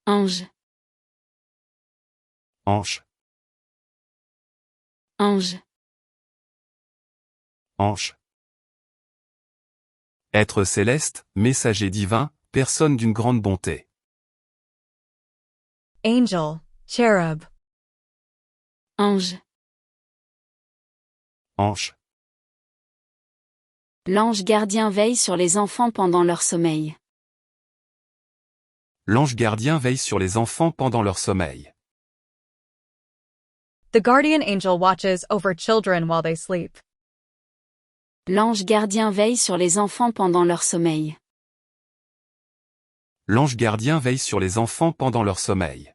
Ange, Ange, ange, ange. Être céleste, messager divin, personne d'une grande bonté. Angel, cherub. ange. Ange. L'ange gardien veille sur les enfants pendant leur sommeil. L'ange gardien veille sur les enfants pendant leur sommeil. The guardian angel watches over children while they sleep. L'ange gardien veille sur les enfants pendant leur sommeil. L'ange gardien veille sur les enfants pendant leur sommeil.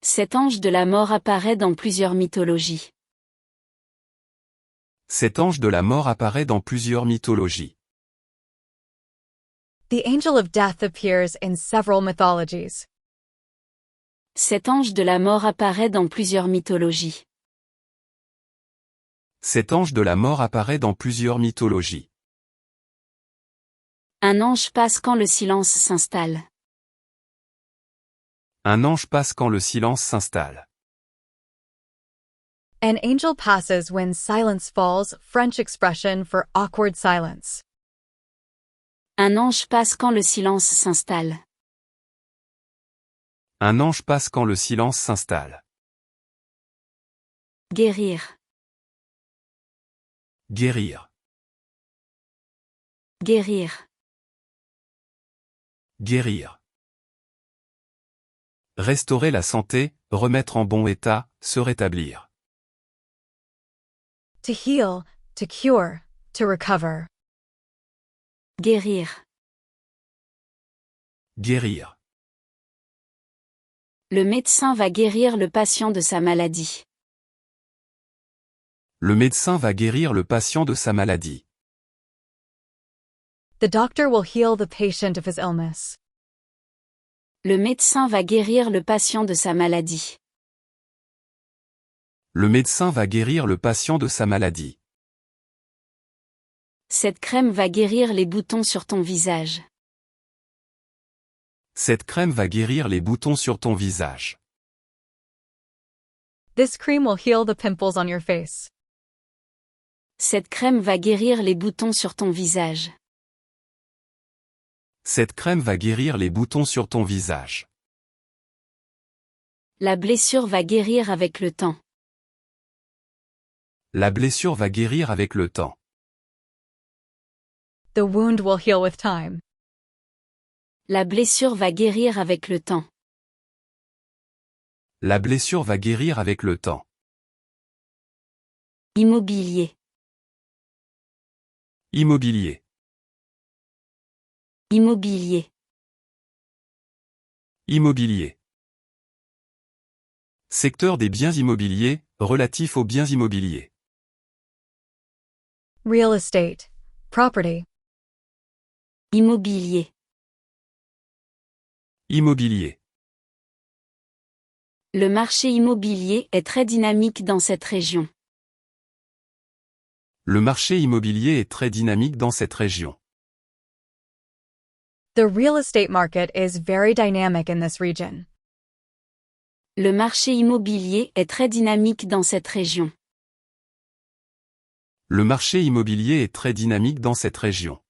Cet ange de la mort apparaît dans plusieurs mythologies. Cet ange de la mort apparaît dans plusieurs mythologies. The angel of death appears in several mythologies. Cet ange de la mort apparaît dans plusieurs mythologies. Cet ange de la mort apparaît dans plusieurs mythologies. Un ange passe quand le silence s'installe. Un ange passe quand le silence s'installe. An angel passes when silence falls, French expression for awkward silence. Un ange passe quand le silence s'installe. Un ange passe quand le silence s'installe. Guérir, Guérir. guérir. Guérir. Restaurer la santé, remettre en bon état, se rétablir. To heal, to cure, to recover. Guérir. Guérir. Le médecin va guérir le patient de sa maladie. Le médecin va guérir le patient de sa maladie. The doctor will heal the patient of his illness. Le médecin va guérir le patient de sa maladie. Le médecin va guérir le patient de sa maladie. Cette crème va guérir les boutons sur ton visage. Cette crème va guérir les boutons sur ton visage. This cream will heal the pimples on your face. Cette crème va guérir les boutons sur ton visage. Cette crème va guérir les boutons sur ton visage. La blessure va guérir avec le temps. La blessure va guérir avec le temps. The wound will heal with time. La blessure va guérir avec le temps. La blessure va guérir avec le temps. Immobilier, Immobilier. immobilier. Immobilier. Secteur des biens immobiliers, relatif aux biens immobiliers. Real estate, property. Immobilier. Immobilier. Le marché immobilier est très dynamique dans cette région. Le marché immobilier est très dynamique dans cette région. The real estate market is very dynamic in this region. Le marché immobilier est très dynamique dans cette région. Le marché immobilier est très dynamique dans cette région.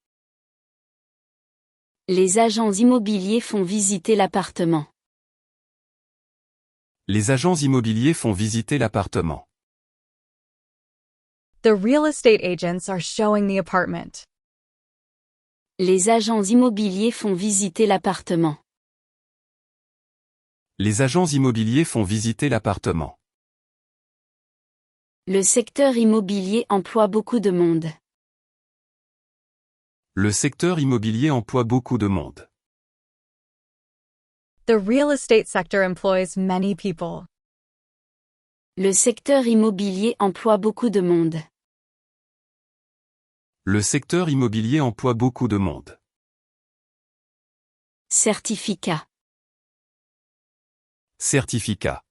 Les agents immobiliers font visiter l'appartement. Les agents immobiliers font visiter l'appartement. The real estate agents are showing the apartment. Les agents immobiliers font visiter l'appartement. Les agents immobiliers font visiter l'appartement. Le secteur immobilier emploie beaucoup de monde. Le secteur immobilier emploie beaucoup de monde. The real estate sector employs many people. Le secteur immobilier emploie beaucoup de monde. Le secteur immobilier emploie beaucoup de monde. Certificat. Certificat.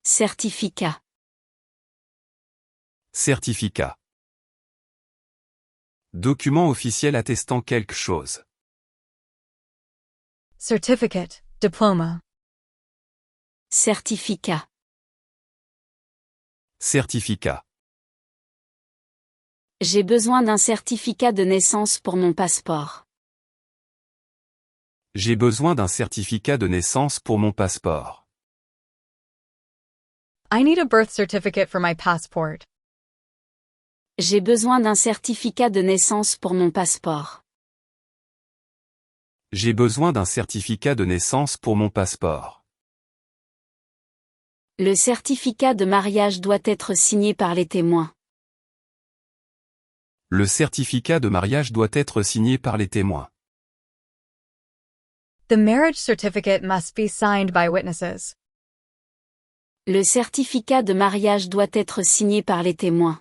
Certificat. Certificat. Document officiel attestant quelque chose. certificate, diploma. Certificat. Certificat. J'ai besoin d'un certificat de naissance pour mon passeport. J'ai besoin d'un certificat de naissance pour mon passeport. I need a birth certificate for my passport. J'ai besoin d'un certificat de naissance pour mon passeport. J'ai besoin d'un certificat de naissance pour mon passeport. Le certificat de mariage doit être signé par les témoins. Le certificat de mariage doit être signé par les témoins. The marriage certificate must be signed by witnesses. Le certificat de mariage doit être signé par les témoins.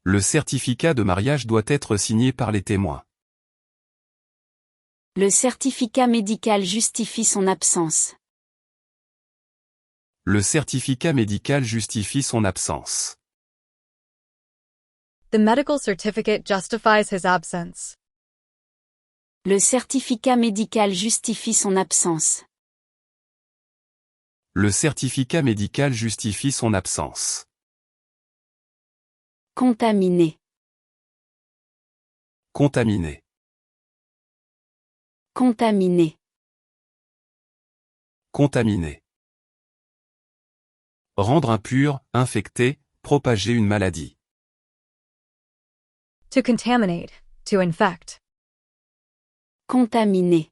Le certificat de mariage doit être signé par les témoins. Le certificat médical justifie son absence. Le certificat médical justifie son absence. The medical certificate justifies his absence. Le certificat médical justifie son absence. Le certificat médical justifie son absence. Contaminé. Contaminé. Contaminé. Contaminé. Rendre impur, infecter, propager une maladie. To contaminate, to infect. Contaminé.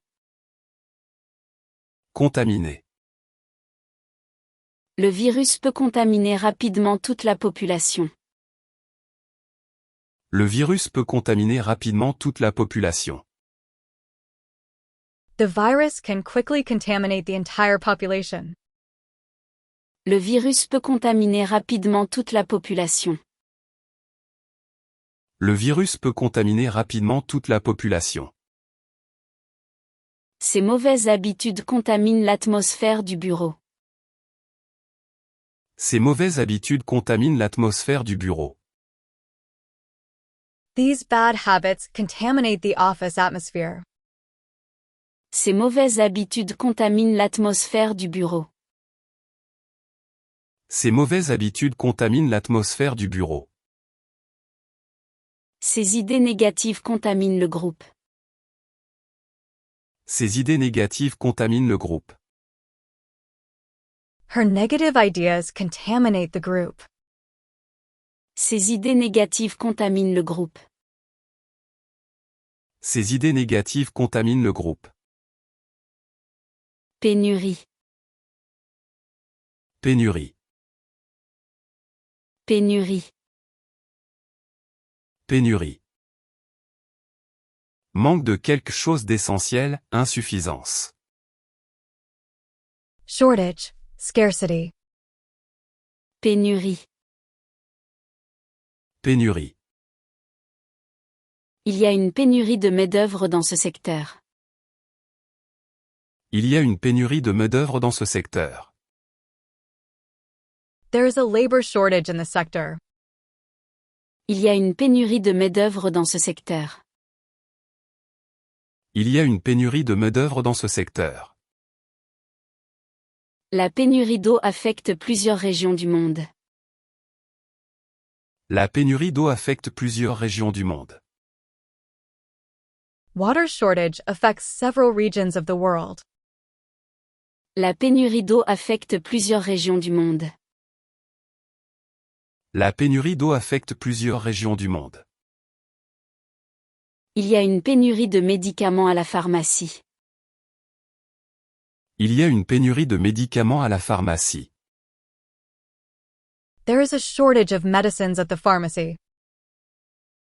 Contaminé. Le virus peut contaminer rapidement toute la population. Le virus peut contaminer rapidement toute la population. The virus can quickly contaminate the entire population. Le virus peut contaminer rapidement toute la population. Le virus peut contaminer rapidement toute la population. Ces mauvaises habitudes contaminent l'atmosphère du bureau. Ces mauvaises habitudes contaminent l'atmosphère du bureau. These bad habits contaminate the office atmosphere. Ces mauvaises habitudes contaminent l'atmosphère du bureau. Ces mauvaises habitudes contaminent l'atmosphère du bureau. Ces idées négatives contaminent le groupe. Ces idées négatives contaminent le groupe. Her negative ideas contaminate the group. Ces idées négatives contaminent le groupe. Ces idées négatives contaminent le groupe. Pénurie. Pénurie. Pénurie. Pénurie. Manque de quelque chose d'essentiel, insuffisance. Shortage, scarcity. Pénurie. Pénurie. Il y a une pénurie de main-d'œuvre dans ce secteur. Il y a une pénurie de main-d'œuvre dans ce secteur. There is a labor shortage in the sector. Il y a une pénurie de main-d'œuvre dans ce secteur. Il y a une pénurie de main-d'œuvre dans ce secteur. La pénurie d'eau affecte plusieurs régions du monde. La pénurie d'eau affecte plusieurs régions du monde. Water shortage affects several regions of the world. La pénurie d'eau affecte plusieurs régions du monde. La pénurie d'eau affecte plusieurs régions du monde. Il y a une pénurie de médicaments à la pharmacie. Il y a une pénurie de médicaments à la pharmacie. There is a shortage of medicines at the pharmacy.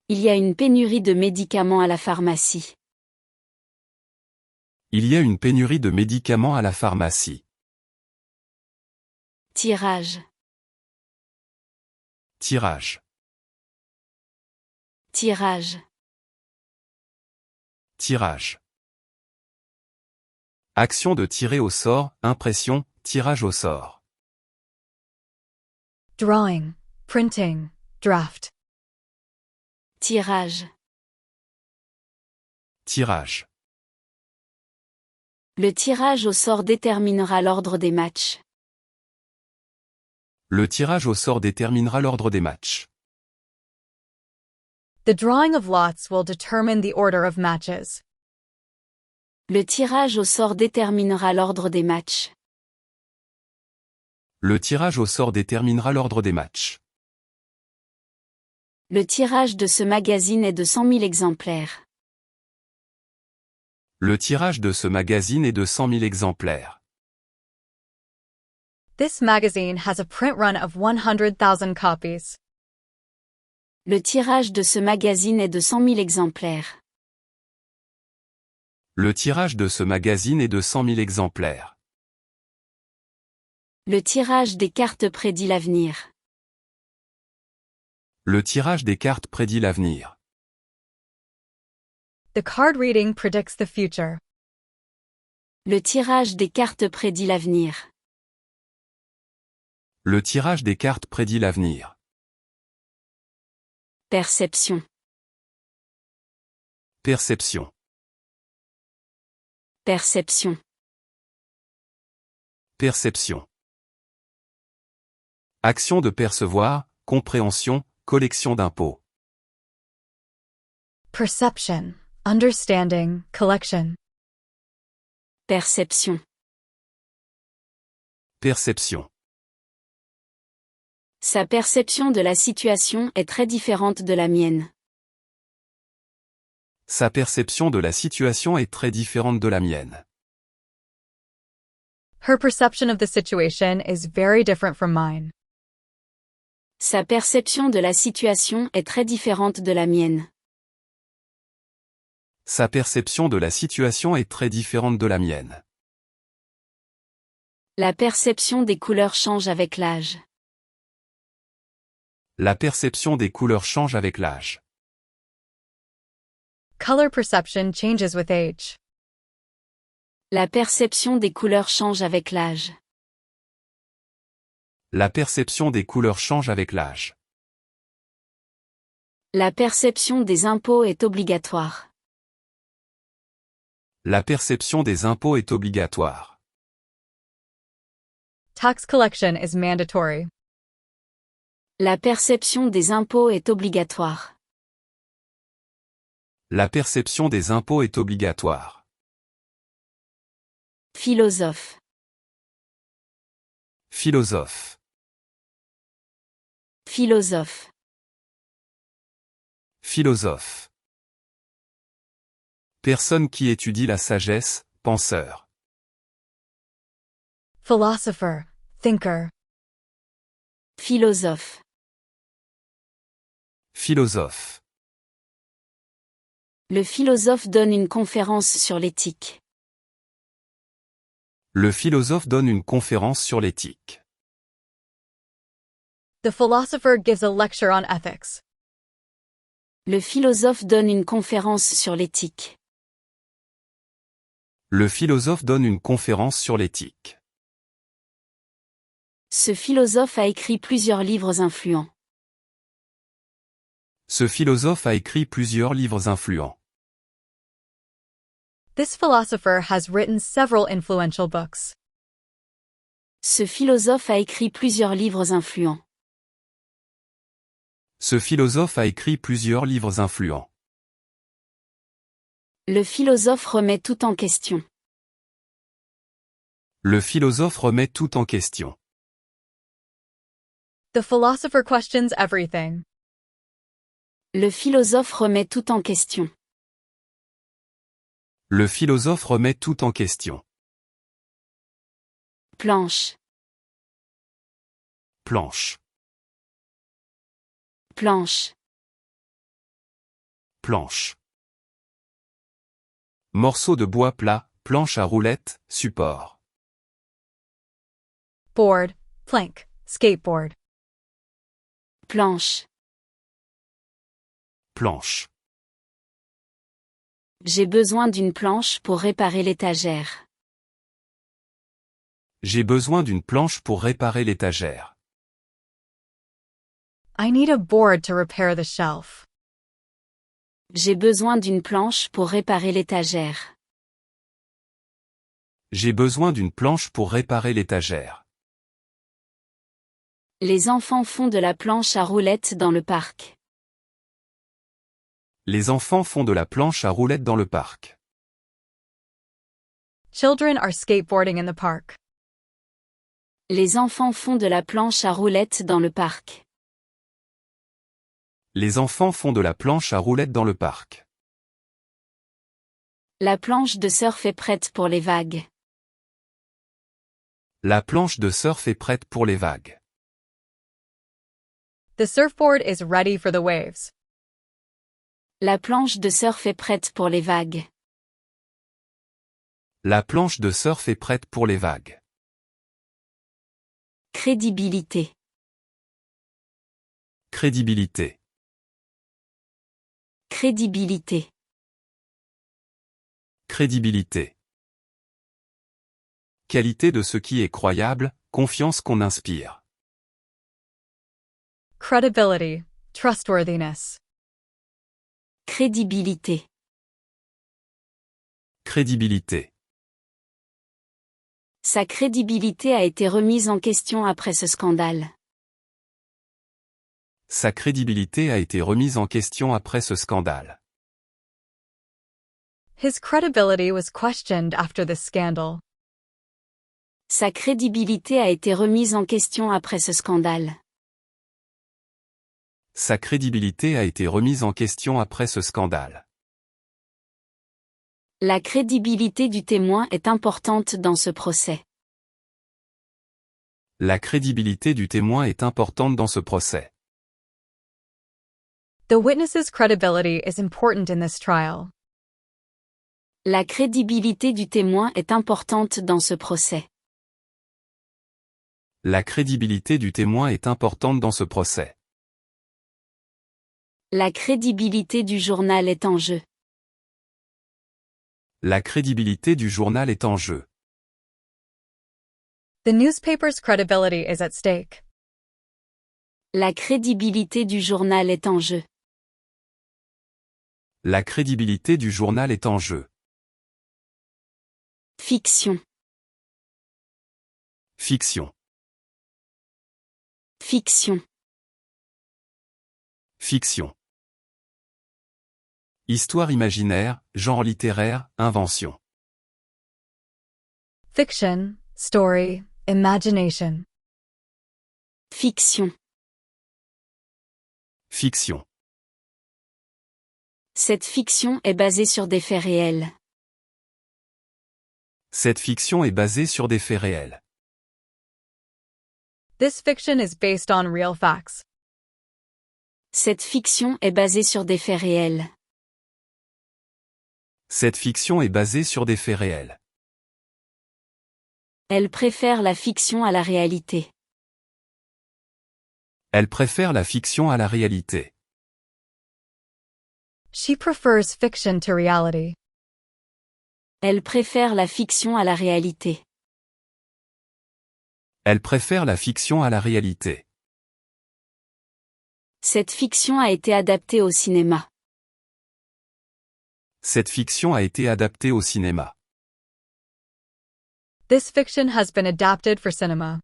Il y a une pénurie de médicaments à la pharmacie. Il y a une pénurie de médicaments à la pharmacie. Tirage. Tirage. Tirage. Tirage. Action de tirer au sort, impression, tirage au sort. Drawing, printing, draft. Tirage. Tirage. Le tirage au sort déterminera l'ordre des matchs. Le tirage au sort déterminera l'ordre des matchs. The drawing of lots will determine the order of matches. Le tirage au sort déterminera l'ordre des matchs. Le tirage au sort déterminera l'ordre des matchs. Le tirage de ce magazine est de 100 000 exemplaires. Le tirage de ce magazine est de 100 000 exemplaires. This magazine has a print run of 100,000 copies. Le tirage de ce magazine est de 100 000 exemplaires. Le tirage de ce magazine est de 100 000 exemplaires. Le tirage des cartes prédit l'avenir. Le tirage des cartes prédit l'avenir. The card reading predicts the future. Le tirage des cartes prédit l'avenir. Le tirage des cartes prédit l'avenir. Perception. Perception. Perception. Perception. Action de percevoir, compréhension, collection d'impôts. Perception, understanding, collection. Perception. Perception. Sa perception de la situation est très différente de la mienne. Sa perception de la situation est très différente de la mienne. Her perception of the situation is very different from mine. Sa perception de la situation est très différente de la mienne. Sa perception de la situation est très différente de la mienne. La perception des couleurs change avec l'âge. La perception des couleurs change avec l'âge. Color perception changes with age. La perception des couleurs change avec l'âge. La perception des couleurs change avec l'âge. La perception des impôts est obligatoire. La perception des impôts est obligatoire. Tax collection is mandatory. La perception des impôts est obligatoire. La perception des impôts est obligatoire. Philosophe. Philosophe. Philosophe. Philosophe. Personne qui étudie la sagesse, penseur. Philosopher, thinker. Philosophe. Philosophe. Le philosophe donne une conférence sur l'éthique. Le philosophe donne une conférence sur l'éthique. The philosopher gives a lecture on ethics. Le philosophe donne une conférence sur l'éthique. Le philosophe donne une conférence sur l'éthique. Ce philosophe a écrit plusieurs livres influents. Ce philosophe a écrit plusieurs livres influents. This philosopher has written several influential books. Ce philosophe a écrit plusieurs livres influents. Ce philosophe a écrit plusieurs livres influents. Le philosophe remet tout en question. Le philosophe remet tout en question. The philosopher questions everything. Le philosophe remet tout en question. Le philosophe remet tout en question. Planche. Planche. Planche. Planche. Morceau de bois plat, planche à roulettes, support. Board, plank, skateboard. Planche. Planche. J'ai besoin d'une planche pour réparer l'étagère. J'ai besoin d'une planche pour réparer l'étagère. I need a board to repair the shelf. J'ai besoin d'une planche pour réparer l'étagère. J'ai besoin d'une planche pour réparer l'étagère. Les enfants font de la planche à roulettes dans le parc. Les enfants font de la planche à roulettes dans le parc. Children are skateboarding in the park. Les enfants font de la planche à roulettes dans le parc. Les enfants font de la planche à roulettes dans le parc. La planche de surf est prête pour les vagues. La planche de surf est prête pour les vagues. The surfboard is ready for the waves. La planche de surf est prête pour les vagues. La planche de surf est prête pour les vagues. Crédibilité. Crédibilité. Crédibilité. Crédibilité. Qualité de ce qui est croyable, confiance qu'on inspire. Credibility, trustworthiness. Crédibilité. Crédibilité. Sa crédibilité a été remise en question après ce scandale. Sa crédibilité a été remise en question après ce scandale. His credibility was questioned after this scandal. Sa crédibilité a été remise en question après ce scandale. Sa crédibilité a été remise en question après ce scandale. La crédibilité du témoin est importante dans ce procès. La crédibilité du témoin est importante dans ce procès. The witness's credibility is important in this trial. La crédibilité du témoin est importante dans ce procès. La crédibilité du témoin est importante dans ce procès. La crédibilité du journal est en jeu. La crédibilité du journal est en jeu. The newspaper's credibility is at stake. La crédibilité du journal est en jeu. La crédibilité du journal est en jeu. Fiction. Fiction. Fiction. Fiction. Histoire imaginaire, genre littéraire, invention. Fiction, story, imagination. Fiction. Fiction. Cette fiction est basée sur des faits réels. Cette fiction est basée sur des faits réels. This fiction is based on real facts. Cette fiction est basée sur des faits réels. Cette fiction est basée sur des faits réels. Elle préfère la fiction à la réalité. Elle préfère la fiction à la réalité. She prefers fiction to reality. Elle préfère la fiction à la réalité. Elle préfère la fiction à la réalité. Cette fiction a été adaptée au cinéma. Cette fiction a été adaptée au cinéma. This fiction has been adapted for cinema.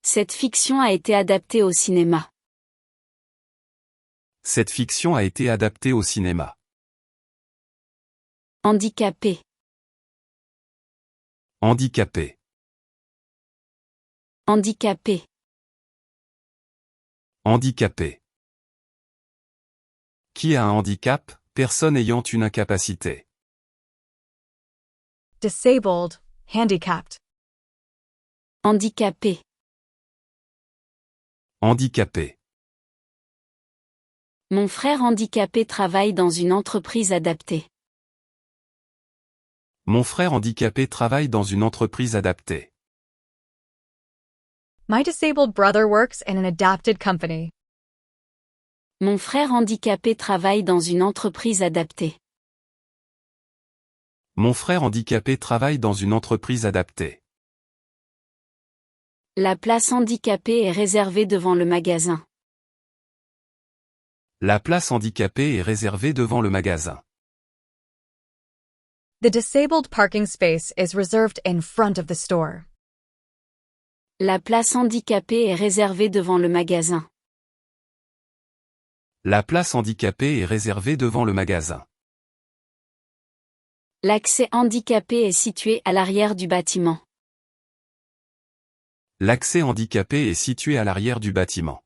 Cette fiction a été adaptée au cinéma. Cette fiction a été adaptée au cinéma. Handicapé. Handicapé. Handicapé. Handicapé. Qui a un handicap? Personne ayant une incapacité. Disabled, handicapped. Handicapé. Handicapé. Mon frère handicapé travaille dans une entreprise adaptée. Mon frère handicapé travaille dans une entreprise adaptée. My disabled brother works in an adapted company. Mon frère handicapé travaille dans une entreprise adaptée. Mon frère handicapé travaille dans une entreprise adaptée. La place handicapée est réservée devant le magasin. La place handicapée est réservée devant le magasin. The disabled parking space is reserved in front of the store. La place handicapée est réservée devant le magasin. La place handicapée est réservée devant le magasin. L'accès handicapé est situé à l'arrière du bâtiment. L'accès handicapé est situé à l'arrière du bâtiment.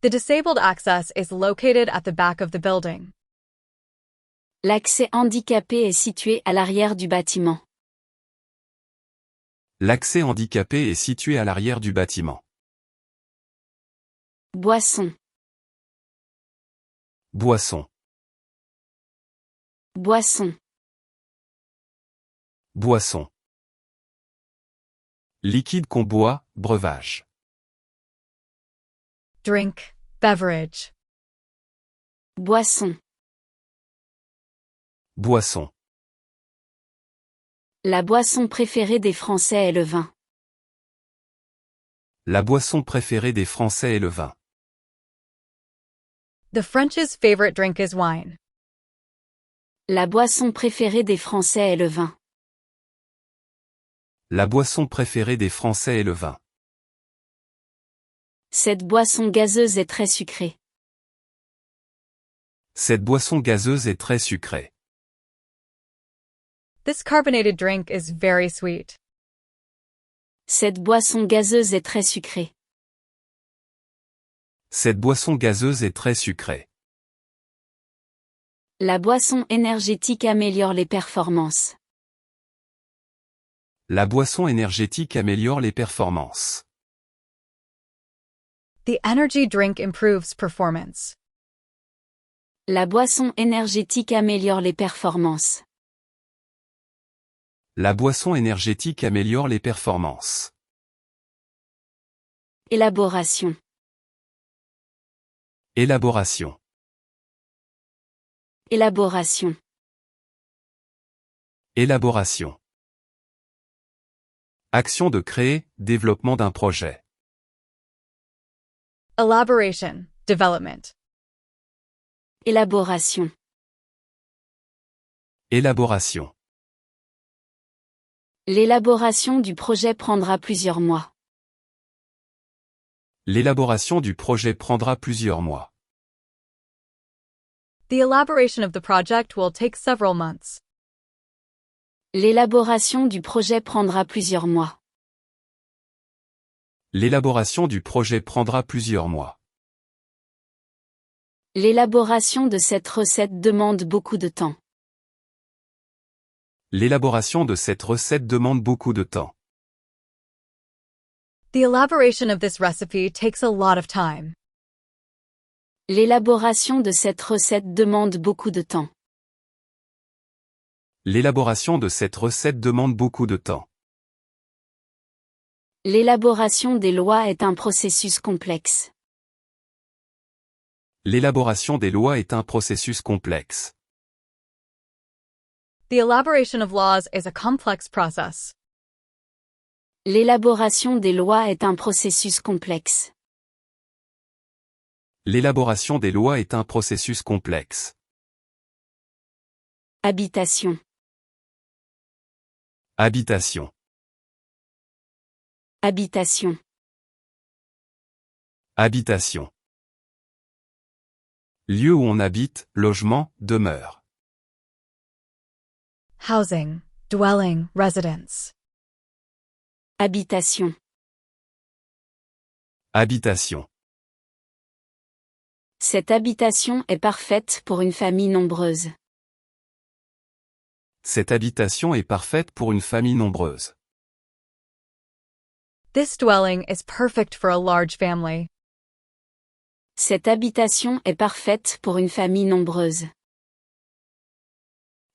The disabled access is located at the back of the building. L'accès handicapé est situé à l'arrière du bâtiment. L'accès handicapé est situé à l'arrière du bâtiment. Boisson. Boisson. Boisson. Boisson. Liquide qu'on boit, breuvage. Drink, beverage. Boisson. Boisson. La boisson préférée des Français est le vin. La boisson préférée des Français est le vin. The French's favorite drink is wine. La boisson préférée des Français est le vin. La boisson préférée des Français est le vin. Cette boisson gazeuse est très sucrée. Cette boisson gazeuse est très sucrée. This carbonated drink is very sweet. Cette boisson gazeuse est très sucrée. Cette boisson gazeuse est très sucrée. La boisson énergétique améliore les performances. La boisson énergétique améliore les performances. The energy drink improves performance. La boisson énergétique améliore les performances. La boisson énergétique améliore les performances. Élaboration. Élaboration. Élaboration. Élaboration. Action de créer, développement d'un projet. Elaboration, development. Élaboration. Élaboration. L'élaboration du projet prendra plusieurs mois. L'élaboration du projet prendra plusieurs mois. The elaboration of the project will take several months. L'élaboration du projet prendra plusieurs mois. L'élaboration du projet prendra plusieurs mois. L'élaboration de cette recette demande beaucoup de temps. L'élaboration de cette recette demande beaucoup de temps. The elaboration of this recipe takes a lot of time. L'élaboration de cette recette demande beaucoup de temps. L'élaboration de cette recette demande beaucoup de temps. L'élaboration des lois est un processus complexe. L'élaboration des lois est un processus complexe. The elaboration of laws is a complex process. L'élaboration des lois est un processus complexe. L'élaboration des lois est un processus complexe. Habitation. Habitation. Habitation. Habitation. Lieu où on habite, logement, demeure. Housing, dwelling, residence. Habitation. Habitation. Cette habitation est parfaite pour une famille nombreuse. Cette habitation est parfaite pour une famille nombreuse. This dwelling is perfect for a large family. Cette habitation est parfaite pour une famille nombreuse.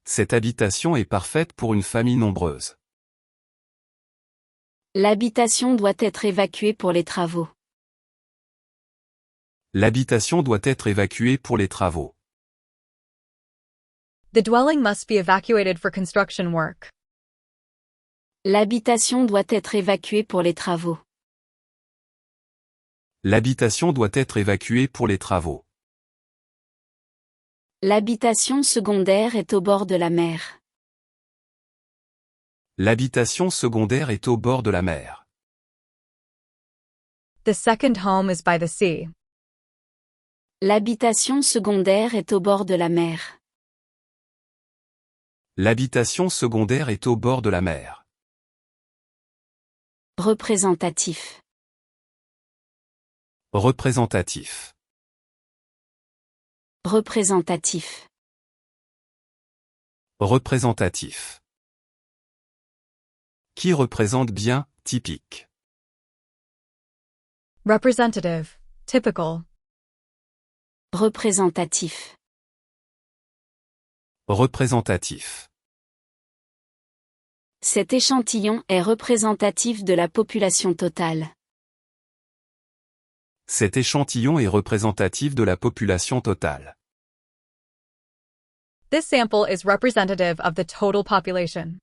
Cette habitation est parfaite pour une famille nombreuse. L'habitation doit être évacuée pour les travaux. L'habitation doit être évacuée pour les travaux. The dwelling must be evacuated for construction work. L'habitation doit être évacuée pour les travaux. L'habitation doit être évacuée pour les travaux. L'habitation secondaire est au bord de la mer. L'habitation secondaire est au bord de la mer. The second home is by the sea. L'habitation secondaire est au bord de la mer. L'habitation secondaire est au bord de la mer. Représentatif. Représentatif. Représentatif. Représentatif. Qui représente bien, typique. Representative, typical. Représentatif. Représentatif. Cet échantillon est représentatif de la population totale. Cet échantillon est représentatif de la population totale. This sample is representative of the total population.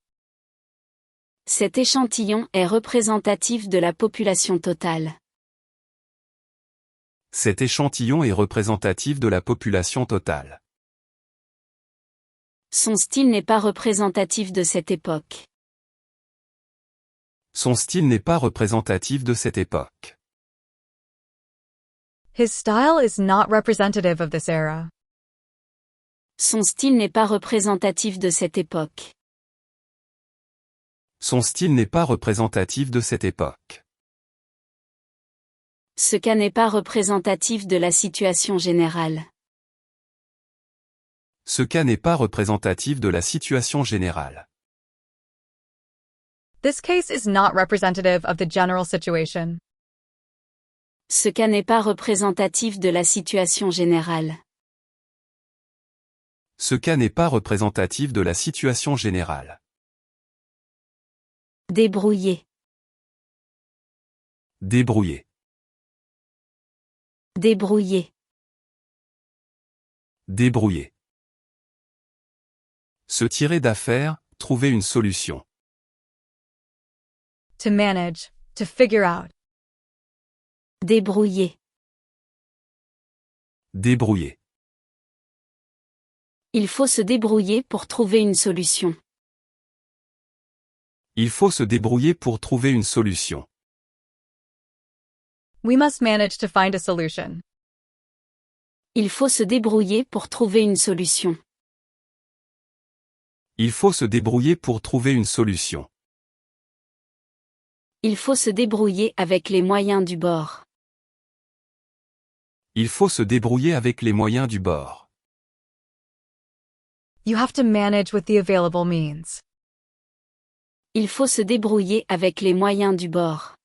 Cet échantillon est représentatif de la population totale. Cet échantillon est représentatif de la population totale. Son style n'est pas représentatif de cette époque. Son style n'est pas représentatif de cette époque. His style is not representative of this era. Son style n'est pas représentatif de cette époque. Son style n'est pas représentatif de cette époque. Ce cas n'est pas représentatif de la situation générale. Ce cas n'est pas représentatif de la situation générale. This case is not representative of the general situation. Ce cas n'est pas représentatif de la situation générale. Ce cas n'est pas représentatif de la situation générale. Débrouiller. Débrouiller. Débrouiller. Débrouiller. Se tirer d'affaire, trouver une solution. To manage, to figure out. Débrouiller. Débrouiller. Il faut se débrouiller pour trouver une solution. Il faut se débrouiller pour trouver une solution. We must manage to find a solution. Il faut se débrouiller pour trouver une solution. Il faut se débrouiller pour trouver une solution. Il faut se débrouiller avec les moyens du bord. Il faut se débrouiller avec les moyens du bord. You have to manage with the available means. Il faut se débrouiller avec les moyens du bord.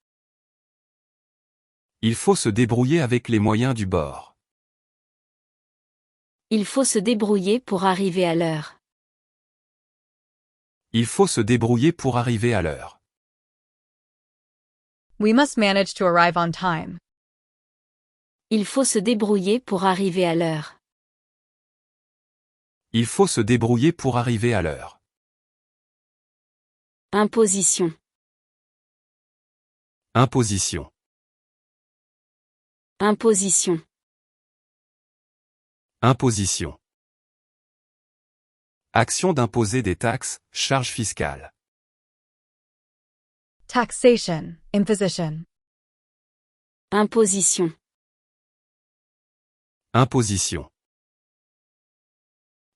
Il faut se débrouiller avec les moyens du bord. Il faut se débrouiller pour arriver à l'heure. Il faut se débrouiller pour arriver à l'heure. We must manage to arrive on time. Il faut se débrouiller pour arriver à l'heure. Il faut se débrouiller pour arriver à l'heure. Imposition. Imposition. Imposition. Imposition. Action d'imposer des taxes, charges fiscales. Taxation, imposition. Imposition. Imposition.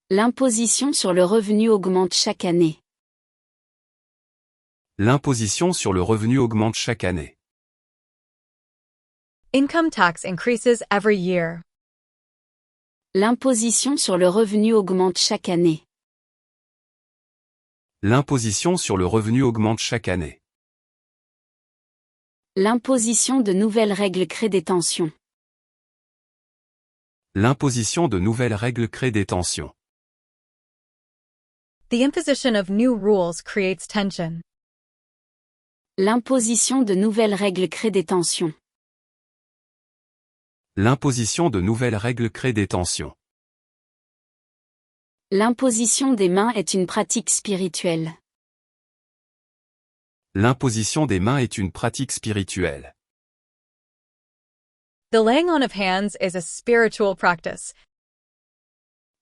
L'imposition sur le revenu augmente chaque année. L'imposition sur le revenu augmente chaque année. Income tax increases every year. L'imposition sur le revenu augmente chaque année. L'imposition sur le revenu augmente chaque année. L'imposition de nouvelles règles crée des tensions. L'imposition de nouvelles règles crée des tensions. The imposition of new rules creates tension. L'imposition de nouvelles règles crée des tensions. L'imposition de nouvelles règles crée des tensions. L'imposition des mains est une pratique spirituelle. L'imposition des mains est une pratique spirituelle. The laying on of hands is a spiritual practice.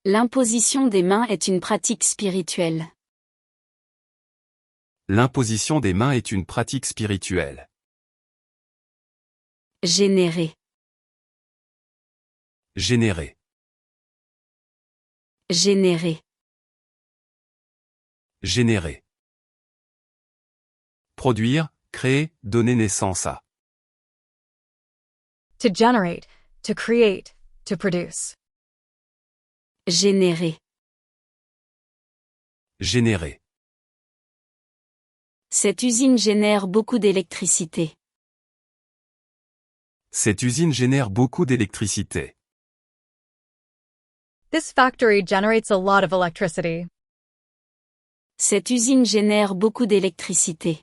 L'imposition des mains est une pratique spirituelle. L'imposition des mains est une pratique spirituelle. Générer. Générer. Générer. Générer. Produire, créer, donner naissance à. To generate, to create, to produce. Générer. Générer. Cette usine génère beaucoup d'électricité. Cette usine génère beaucoup d'électricité. This factory generates a lot of electricity. Cette usine génère beaucoup d'électricité.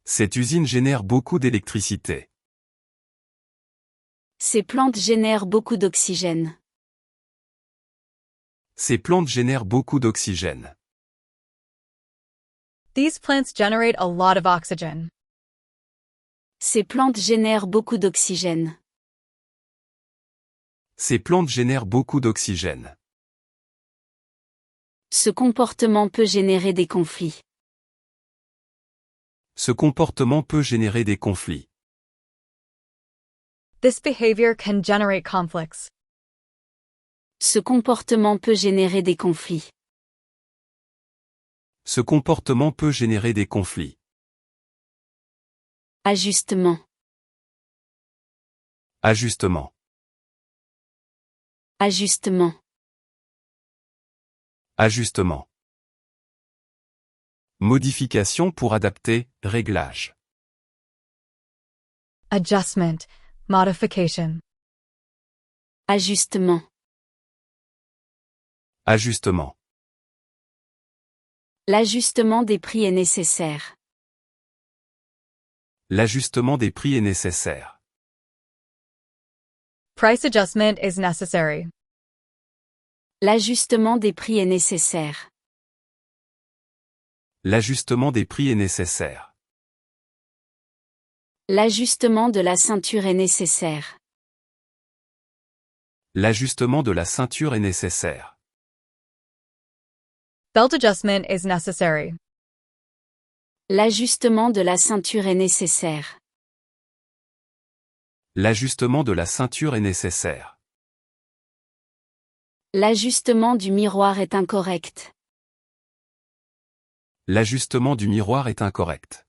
Cette usine génère beaucoup d'électricité. Ces plantes génèrent beaucoup d'oxygène. Ces plantes génèrent beaucoup d'oxygène. These plants generate a lot of oxygen. Ces plantes génèrent beaucoup d'oxygène. Ces plantes génèrent beaucoup d'oxygène. Ce comportement peut générer des conflits. Ce comportement peut générer des conflits. This behavior can generate conflicts. Ce comportement peut générer des conflits. Ce comportement peut générer des conflits. Ajustement. Ajustement. Ajustement. Ajustement. Modification pour adapter, réglage. Adjustment, modification. Ajustement. Ajustement. L'ajustement des prix est nécessaire. L'ajustement des prix est nécessaire. Price adjustment is necessary. L'ajustement des prix est nécessaire. L'ajustement des prix est nécessaire. L'ajustement de la ceinture est nécessaire. L'ajustement de la ceinture est nécessaire. Belt adjustment is necessary. L'ajustement de la ceinture est nécessaire. L'ajustement de la ceinture est nécessaire. L'ajustement du miroir est incorrect. L'ajustement du miroir est incorrect.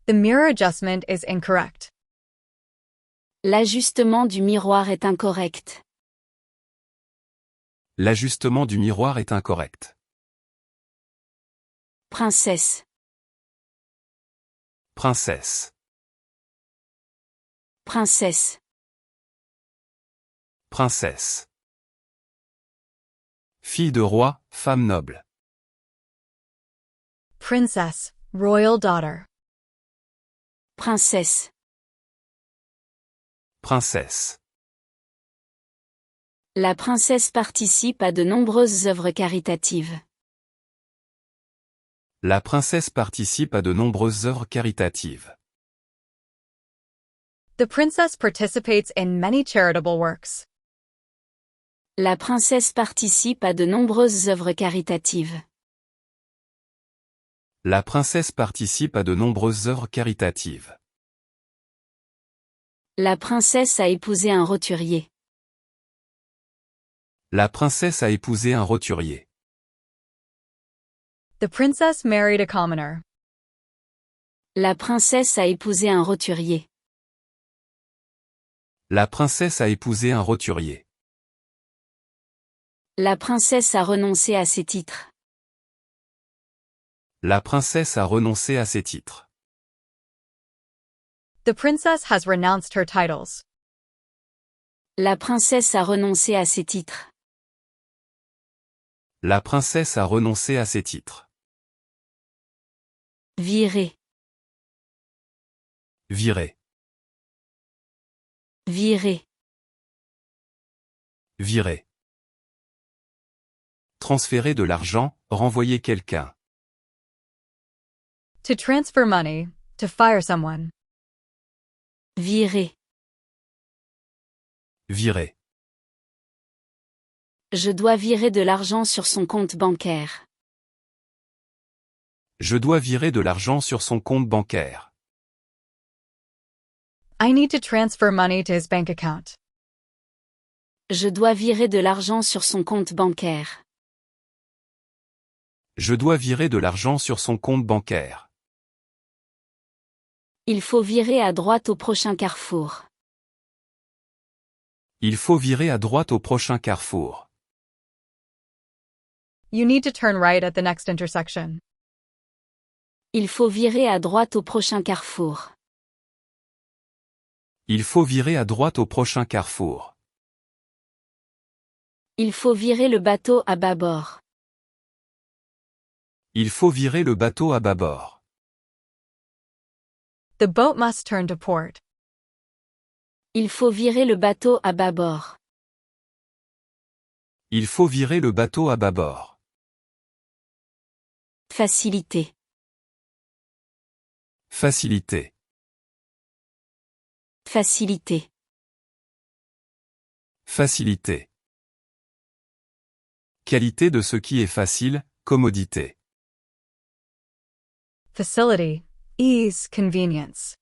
The mirror adjustment is incorrect. L'ajustement du miroir est incorrect. L'ajustement du miroir est incorrect. Princesse. Princesse. Princesse. Princesse. Fille de roi, femme noble. Princess, royal daughter. Princesse. Princesse. La princesse participe à de nombreuses œuvres caritatives. La princesse participe à de nombreuses œuvres caritatives. The princess participates in many charitable works. La princesse participe à de nombreuses œuvres caritatives. La princesse participe à de nombreuses œuvres caritatives. La princesse a épousé un roturier. La princesse a épousé un roturier. The princess married a commoner. La princesse a épousé un roturier. La princesse a épousé un roturier. La princesse a renoncé à ses titres. La princesse a renoncé à ses titres. The princess has renounced her titles. La princesse a renoncé à ses titres. La princesse a renoncé à ses titres. Virer. Virer. Virer. Virer. Transférer de l'argent, renvoyer quelqu'un. To transfer money, to fire someone. Virer. Virer. Je dois virer de l'argent sur son compte bancaire. Je dois virer de l'argent sur son compte bancaire. I need to transfer money to his bank account. Je dois virer de l'argent sur son compte bancaire. Je dois virer de l'argent sur son compte bancaire. Il faut virer à droite au prochain carrefour. Il faut virer à droite au prochain carrefour. You need to turn right at the next intersection. Il faut virer à droite au prochain carrefour. Il faut virer à droite au prochain carrefour. Il faut virer le bateau à bâbord. Il faut virer le bateau à bâbord. The boat must turn to port. Il faut virer le bateau à bâbord. Il faut virer le bateau à bâbord. Facilité. Facilité. Facilité. Facilité. Qualité de ce qui est facile, commodité. Facility, ease, convenience.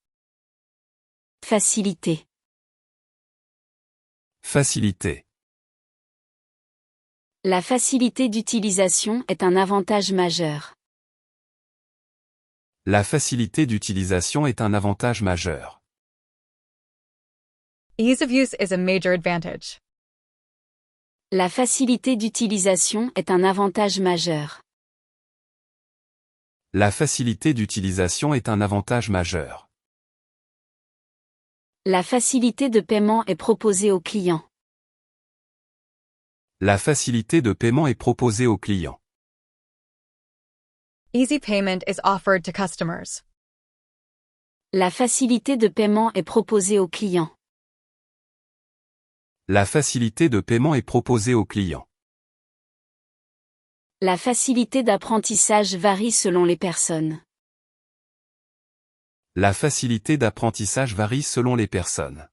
Facilité. Facilité. La facilité d'utilisation est un avantage majeur. La facilité d'utilisation est un avantage majeur. Ease of use is a major advantage. La facilité d'utilisation est un avantage majeur. La facilité d'utilisation est un avantage majeur. La facilité de paiement est proposée aux clients. La facilité de paiement est proposée aux clients. Easy payment is offered to customers. La facilité de paiement est proposée aux clients. La facilité de paiement est proposée aux clients. La facilité d'apprentissage varie selon les personnes. La facilité d'apprentissage varie selon les personnes.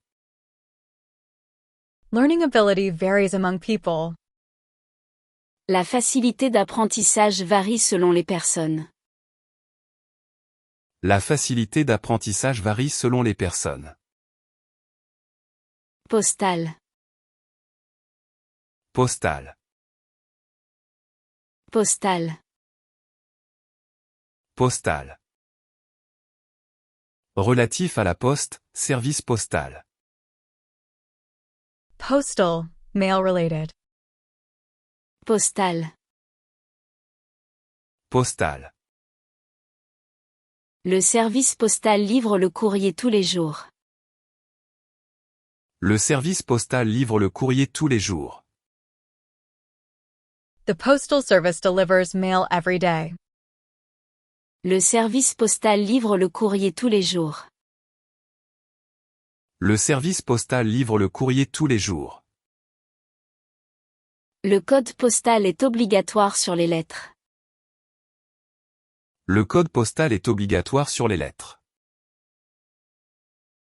Learning ability varies among people. La facilité d'apprentissage varie selon les personnes. La facilité d'apprentissage varie selon les personnes. Postal. Postal. Postal. Postal. Relatif à la poste, service postal. Postal, mail related. Postal. Postal. Le service postal livre le courrier tous les jours. Le service postal livre le courrier tous les jours. The postal service delivers mail every day. Le service postal livre le courrier tous les jours. Le service postal livre le courrier tous les jours. Le code postal est obligatoire sur les lettres. Le code postal est obligatoire sur les lettres.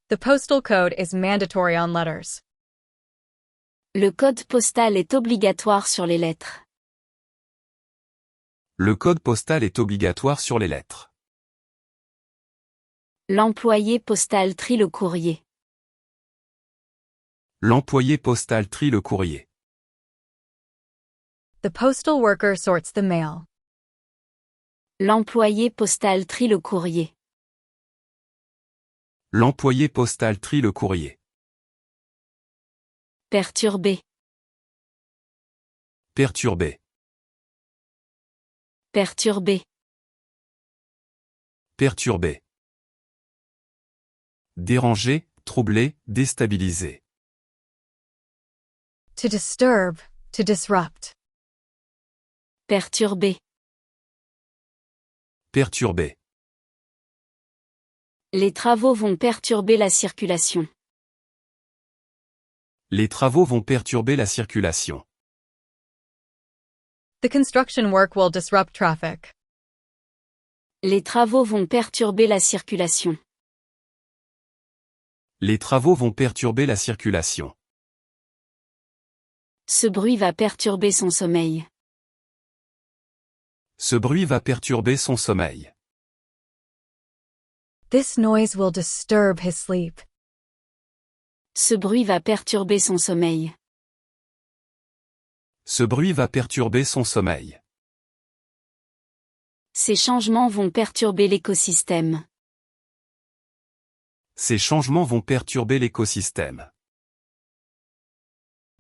The postal code is mandatory on letters. Le code postal est obligatoire sur les lettres. Le code postal est obligatoire sur les lettres. L'employé postal trie le courrier. L'employé postal trie le courrier. The postal worker sorts the mail. L'employé postal trie le courrier. L'employé postal trie le courrier. Perturbé. Perturbé. Perturbé. Perturbé. Dérangé, troublé, déstabilisé. To disturb, to disrupt. Perturbé. Perturbé. Les travaux vont perturber la circulation. Les travaux vont perturber la circulation. The construction work will disrupt traffic. Les travaux vont perturber la circulation. Les travaux vont perturber la circulation. Ce bruit va perturber son sommeil. Ce bruit va perturber son sommeil. This noise will disturb his sleep. Ce bruit va perturber son sommeil. Ce bruit va perturber son sommeil. Ces changements vont perturber l'écosystème. Ces changements vont perturber l'écosystème.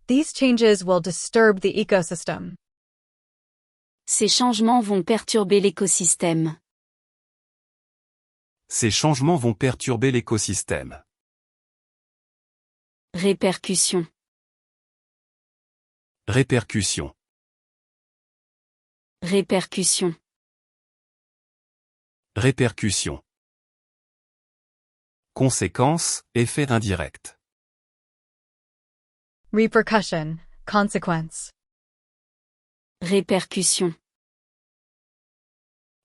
These changes will disturb the ecosystem. Ces changements vont perturber l'écosystème. Ces changements vont perturber l'écosystème. Répercussions. Répercussions. Répercussions. Répercussions. Conséquences, effet indirect. Repercussion, consequence. Répercussions.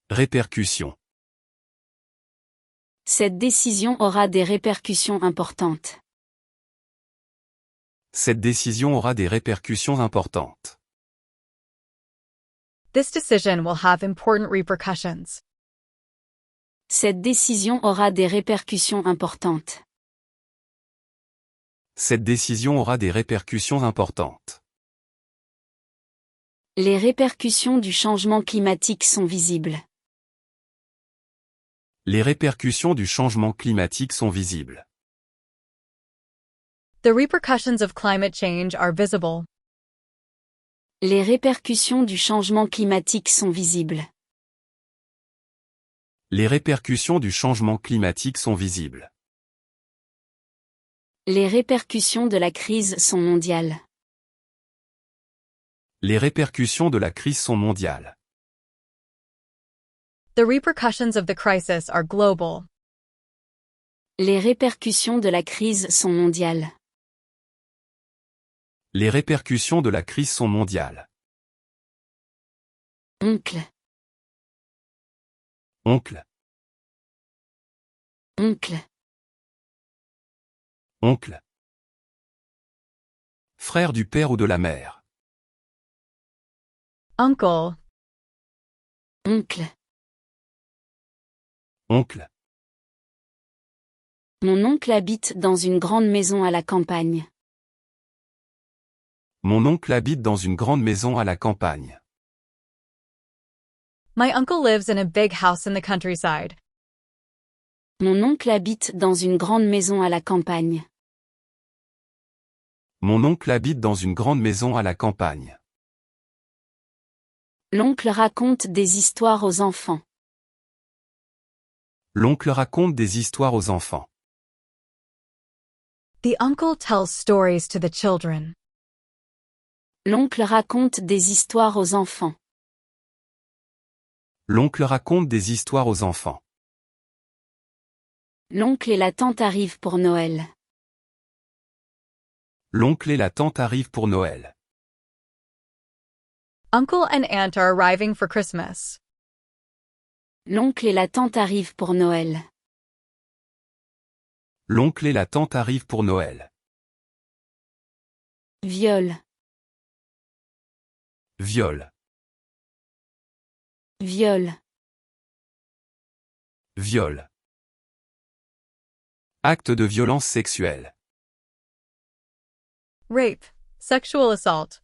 Répercussions. Cette décision aura des répercussions importantes. Cette décision aura des répercussions importantes. This decision will have important repercussions. Cette décision aura des répercussions importantes. Cette décision aura des répercussions importantes. Les répercussions du changement climatique sont visibles. Les répercussions du changement climatique sont visibles. The repercussions of climate change are visible. Les répercussions du changement climatique sont visibles. Les répercussions du changement climatique sont visibles. Les répercussions de la crise sont mondiales. Les répercussions de la crise sont mondiales. The repercussions of the crisis are global. Les répercussions de la crise sont mondiales. Les répercussions de la crise sont mondiales. Oncle. Oncle. Oncle. Oncle. Frère du père ou de la mère. Uncle. Oncle. Oncle. Mon oncle habite dans une grande maison à la campagne. Mon oncle habite dans une grande maison à la campagne. My uncle lives in a big house in the countryside. Mon oncle habite dans une grande maison à la campagne. Mon oncle habite dans une grande maison à la campagne. L'oncle raconte des histoires aux enfants. L'oncle raconte des histoires aux enfants. The uncle tells stories to the children. L'oncle raconte des histoires aux enfants. L'oncle raconte des histoires aux enfants. L'oncle et la tante arrivent pour Noël. L'oncle et la tante arrivent pour Noël. Uncle and aunt are arriving for Christmas. L'oncle et la tante arrivent pour Noël. L'oncle et la tante arrivent pour Noël. Viol. Viol. Viol. Viol. Acte de violence sexuelle. Rape. Sexual assault.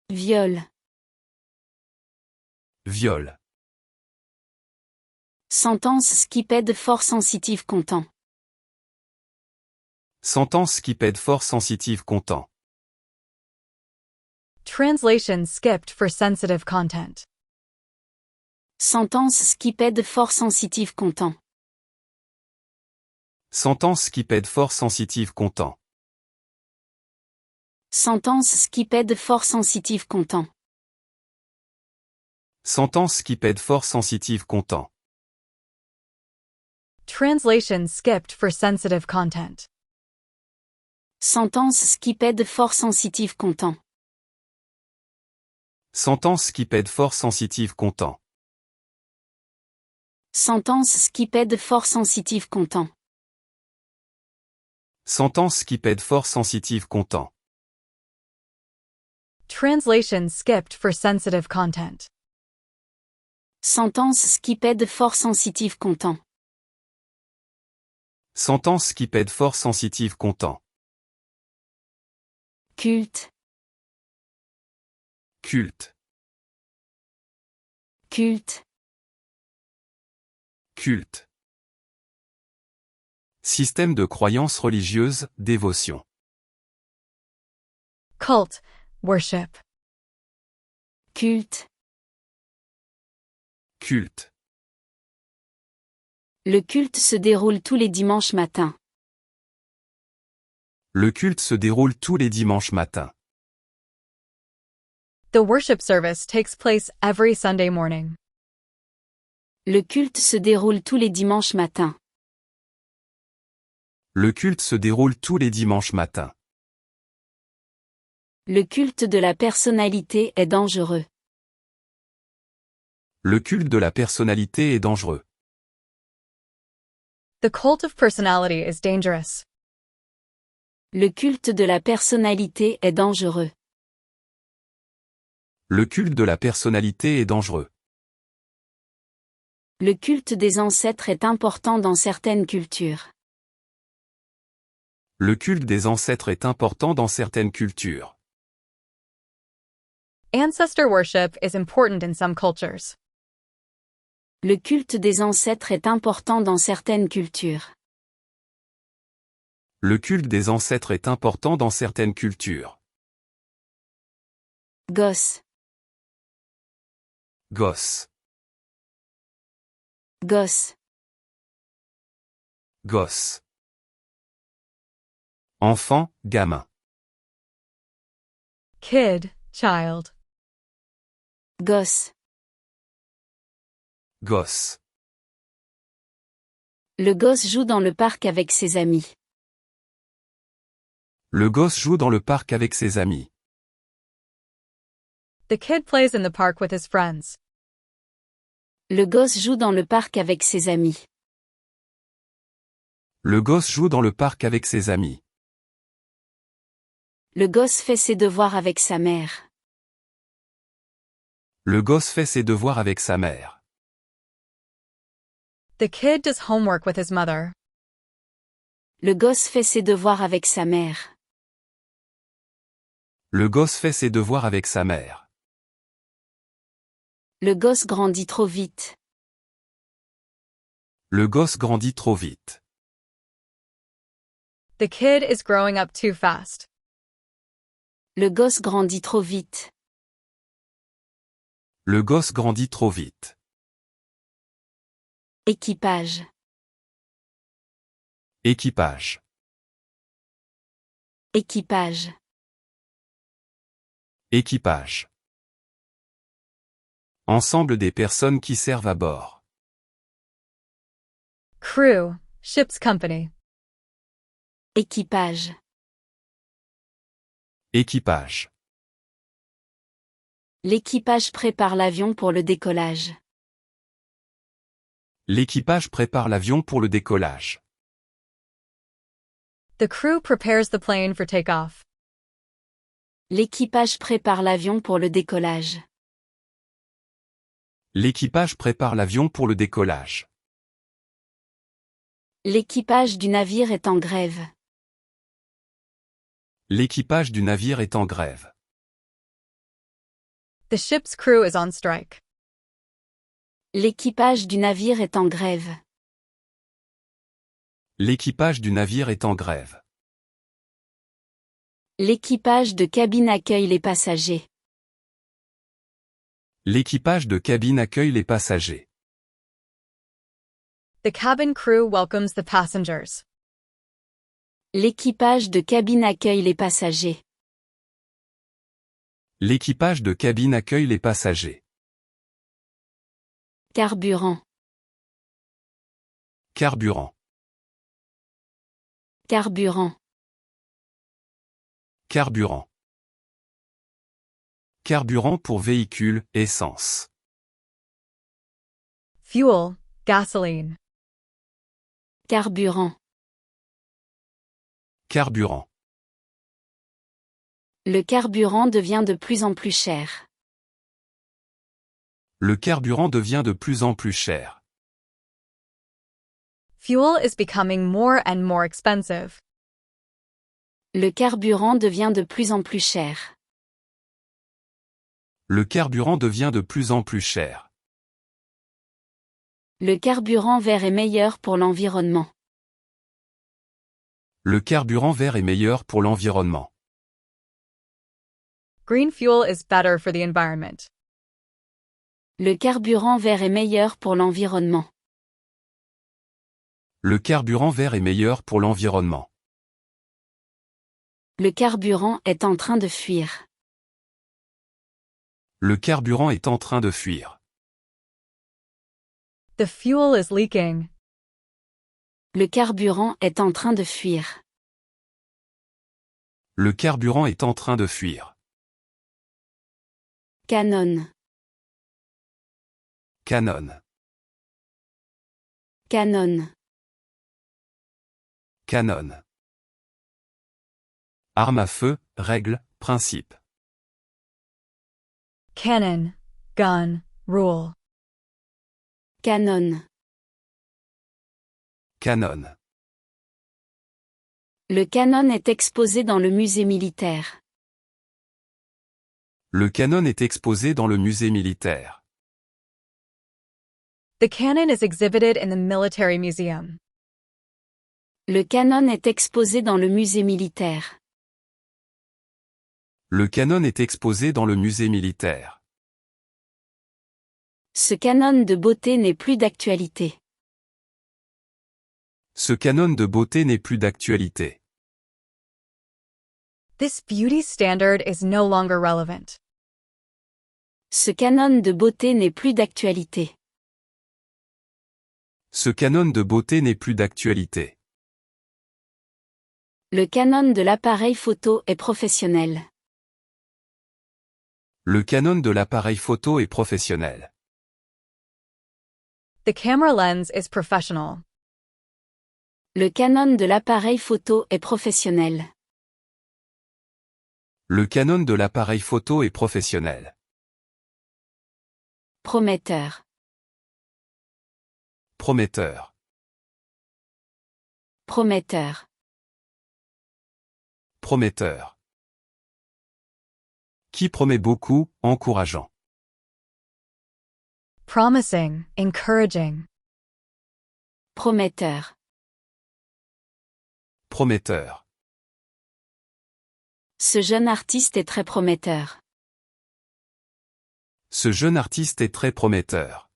Viol. Viol. Sentence skiped fort sensitive content. Sentence skiped fort sensitive content. Translation skipped for sensitive content. Sentence skiped fort sensitive content. Sentence skiped fort sensitive content. Sentence skiped fort sensitive content. Sentence skiped fort sensitive content. Translation skipped for sensitive content. Sentence skiped fort sensitive content. Sentence skiped fort sensitive content. Sentence skiped fort sensitive content. Sentence skiped fort sensitive content. Translation skipped for sensitive content. Sentence skipped for sensitive content. Sentence skipped for sensitive content. Culte. Culte. Culte. Culte. Système de croyance religieuse, dévotion. Cult. Worship. Culte. Culte. Le culte se déroule tous les dimanches matins. Le culte se déroule tous les dimanches matins. The worship service takes place every Sunday morning. Le culte se déroule tous les dimanches matins. Le culte se déroule tous les dimanches matins. Le culte de la personnalité est dangereux. Le culte de la personnalité est dangereux. The cult of personality is dangerous. Le culte de la personnalité est dangereux. Le culte de la personnalité est dangereux. Le culte des ancêtres est important dans certaines cultures. Le culte des ancêtres est important dans certaines cultures. Ancestor worship is important in some cultures. Le culte des ancêtres est important dans certaines cultures. Le culte des ancêtres est important dans certaines cultures. Gosse. Gosse. Gosse. Gosse. Enfant, gamin. Kid. Child. Gosse. Gosse. Le gosse joue dans le parc avec ses amis. Le gosse joue dans le parc avec ses amis. The kid plays in the park with his friends. Le gosse joue dans le parc avec ses amis. Le gosse joue dans le parc avec ses amis. Le gosse fait ses devoirs avec sa mère. Le gosse fait ses devoirs avec sa mère. The kid does homework with his mother. Le gosse fait ses devoirs avec sa mère. Le gosse fait ses devoirs avec sa mère. Le gosse grandit trop vite. Le gosse grandit trop vite. The kid is growing up too fast. Le gosse grandit trop vite. Le gosse grandit trop vite. Équipage. Équipage. Équipage. Équipage. Ensemble des personnes qui servent à bord. Crew. Ship's company. Équipage. Équipage. L'équipage prépare l'avion pour le décollage. L'équipage prépare l'avion pour le décollage. The crew prepares the plane for takeoff. L'équipage prépare l'avion pour le décollage. L'équipage prépare l'avion pour le décollage. L'équipage du navire est en grève. L'équipage du navire est en grève. The ship's crew is on strike. L'équipage du navire est en grève. L'équipage du navire est en grève. L'équipage de cabine accueille les passagers. L'équipage de cabine accueille les passagers. The cabin crew welcomes the passengers. L'équipage de cabine accueille les passagers. L'équipage de cabine accueille les passagers. Carburant. Carburant. Carburant. Carburant. Carburant pour véhicule, essence. Fuel. Gasoline. Carburant. Carburant. Le carburant devient de plus en plus cher. Le carburant devient de plus en plus cher. Fuel is becoming more and more expensive. Le carburant devient de plus en plus cher. Le carburant devient de plus en plus cher. Le carburant vert est meilleur pour l'environnement. Le carburant vert est meilleur pour l'environnement. Green fuel is better for the environment. Le carburant vert est meilleur pour l'environnement. Le carburant vert est meilleur pour l'environnement. Le carburant est en train de fuir. Le carburant est en train de fuir. The fuel is leaking. Le carburant est en train de fuir. Le carburant est en train de fuir. Canon. Canon. Canon. Canon. Arme à feu, règle, principe. Cannon. Gun. Rule. Canon. Canon. Le canon est exposé dans le musée militaire. Le canon est exposé dans le musée militaire. The cannon is exhibited in the military museum. Le canon est exposé dans le musée militaire. Le canon est exposé dans le musée militaire. Ce canon de beauté n'est plus d'actualité. Ce canon de beauté n'est plus d'actualité. This beauty standard is no longer relevant. Ce canon de beauté n'est plus d'actualité. Ce canon de beauté n'est plus d'actualité. Le canon de l'appareil photo est professionnel. Le canon de l'appareil photo est professionnel. The camera lens is professional. Le canon de l'appareil photo est professionnel. Le canon de l'appareil photo est professionnel. Prometteur. Prometteur. Prometteur. Prometteur. Qui promet beaucoup, encourageant. Promising. Encouraging. Prometteur. Prometteur. Ce jeune artiste est très prometteur. Ce jeune artiste est très prometteur.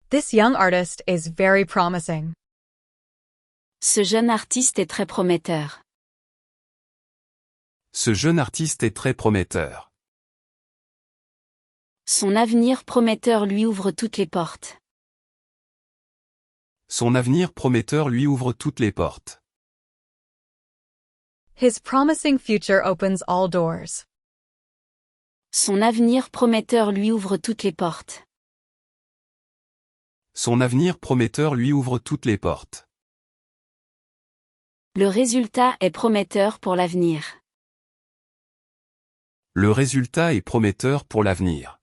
This young artist is very promising. Ce jeune artiste est très prometteur. Ce jeune artiste est très prometteur. Son avenir prometteur lui ouvre toutes les portes. Son avenir prometteur lui ouvre toutes les portes. His promising future opens all doors. Son avenir prometteur lui ouvre toutes les portes. Son avenir prometteur lui ouvre toutes les portes. Le résultat est prometteur pour l'avenir. Le résultat est prometteur pour l'avenir.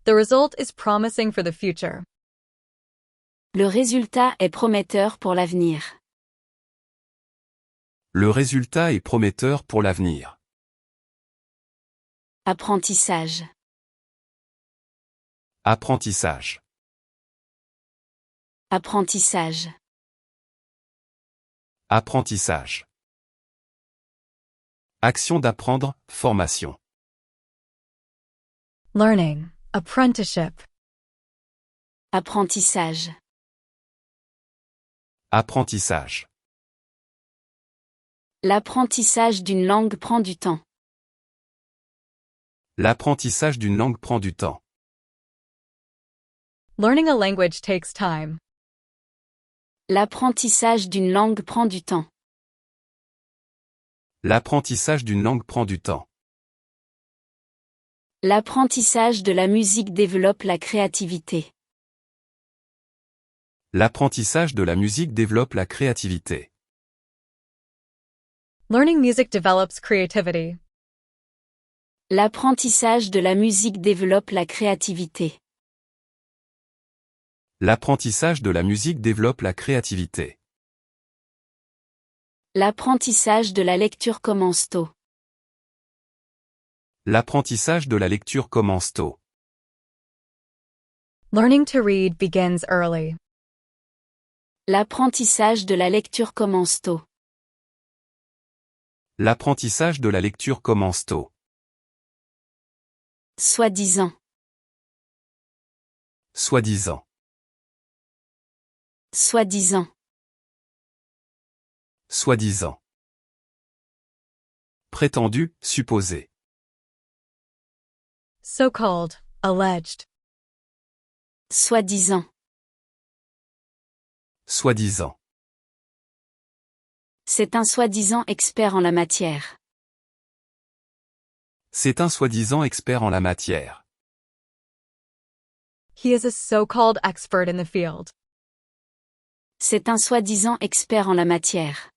The result is promising for the future. Le résultat est prometteur pour l'avenir. Le résultat est prometteur pour l'avenir. Apprentissage. Apprentissage. Apprentissage. Apprentissage. Action d'apprendre, formation. Learning. Apprenticeship. Apprentissage. Apprentissage. L'apprentissage d'une langue prend du temps. L'apprentissage d'une langue prend du temps. Learning a language takes time. L'apprentissage d'une langue prend du temps. L'apprentissage d'une langue prend du temps. L'apprentissage de la musique développe la créativité. L'apprentissage de la musique développe la créativité. Learning music develops creativity. L'apprentissage de la musique développe la créativité. L'apprentissage de la musique développe la créativité. L'apprentissage de la lecture commence tôt. L'apprentissage de la lecture commence tôt. Learning to read begins early. L'apprentissage de la lecture commence tôt. L'apprentissage de la lecture commence tôt. Soi-disant. Soi-disant. Soi-disant. Soi-disant. Prétendu, supposé. So-called, alleged. Soi-disant. Soi-disant. C'est un soi-disant expert en la matière. C'est un soi-disant expert en la matière. He is a so-called expert in the field. C'est un soi-disant expert en la matière.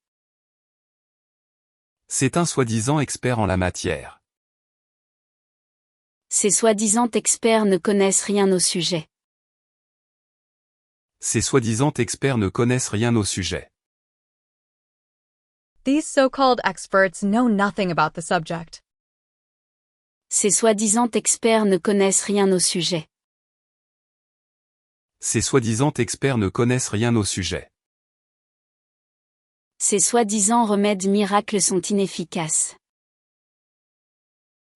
C'est un soi-disant expert en la matière. Ces soi-disant experts ne connaissent rien au sujet. Ces soi-disant experts ne connaissent rien au sujet. These so-called experts know nothing about the subject. Ces soi-disant experts ne connaissent rien au sujet. Ces soi-disant experts ne connaissent rien au sujet. Ces soi-disant remèdes miracles sont inefficaces.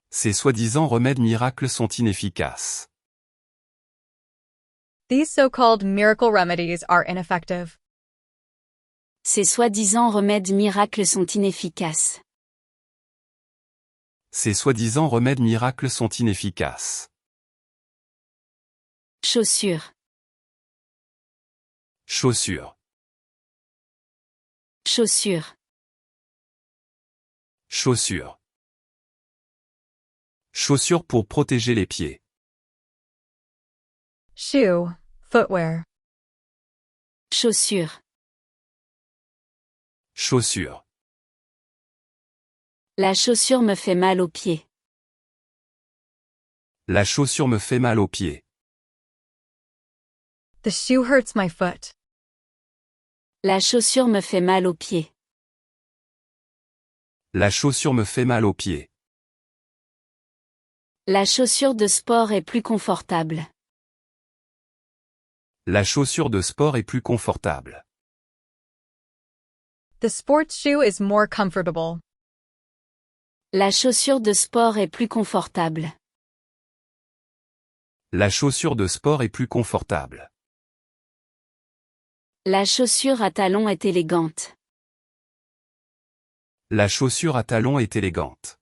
Ces soi-disant remèdes miracles sont inefficaces. These so-called miracle remedies are ineffective. Ces soi-disant remèdes miracles sont inefficaces. Ces soi-disant remèdes miracles sont inefficaces. Chaussures. Chaussures. Chaussures. Chaussures. Chaussures pour protéger les pieds. Shoe, footwear. Chaussures. Chaussures. La chaussure me fait mal aux pieds. La chaussure me fait mal aux pieds. The shoe hurts my foot. La chaussure me fait mal aux pieds. La chaussure me fait mal aux pieds. La chaussure de sport est plus confortable. La chaussure de sport est plus confortable. The sports shoe is more comfortable. La chaussure de sport est plus confortable. La chaussure de sport est plus confortable. La chaussure à talons est élégante. La chaussure à talons est élégante.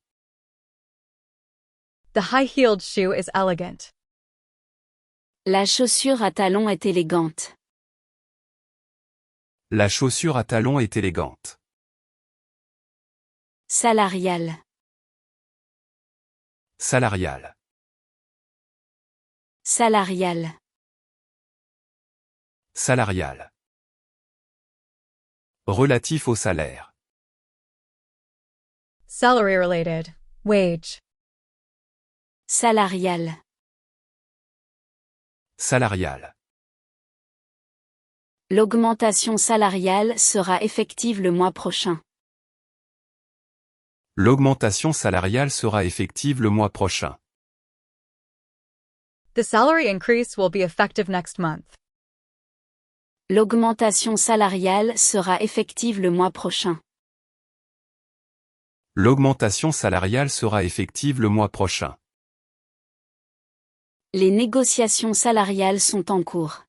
The high-heeled shoe is elegant. La chaussure à talons est élégante. La chaussure à talons est élégante. Salariale. Salariale. Salariale. Salariale. Relatif au salaire. Salary related, wage. Salariale. Salariale. L'augmentation salariale sera effective le mois prochain. L'augmentation salariale sera effective le mois prochain. The salary increase will be effective next month. L'augmentation salariale sera effective le mois prochain. L'augmentation salariale sera effective le mois prochain. Les négociations salariales sont en cours.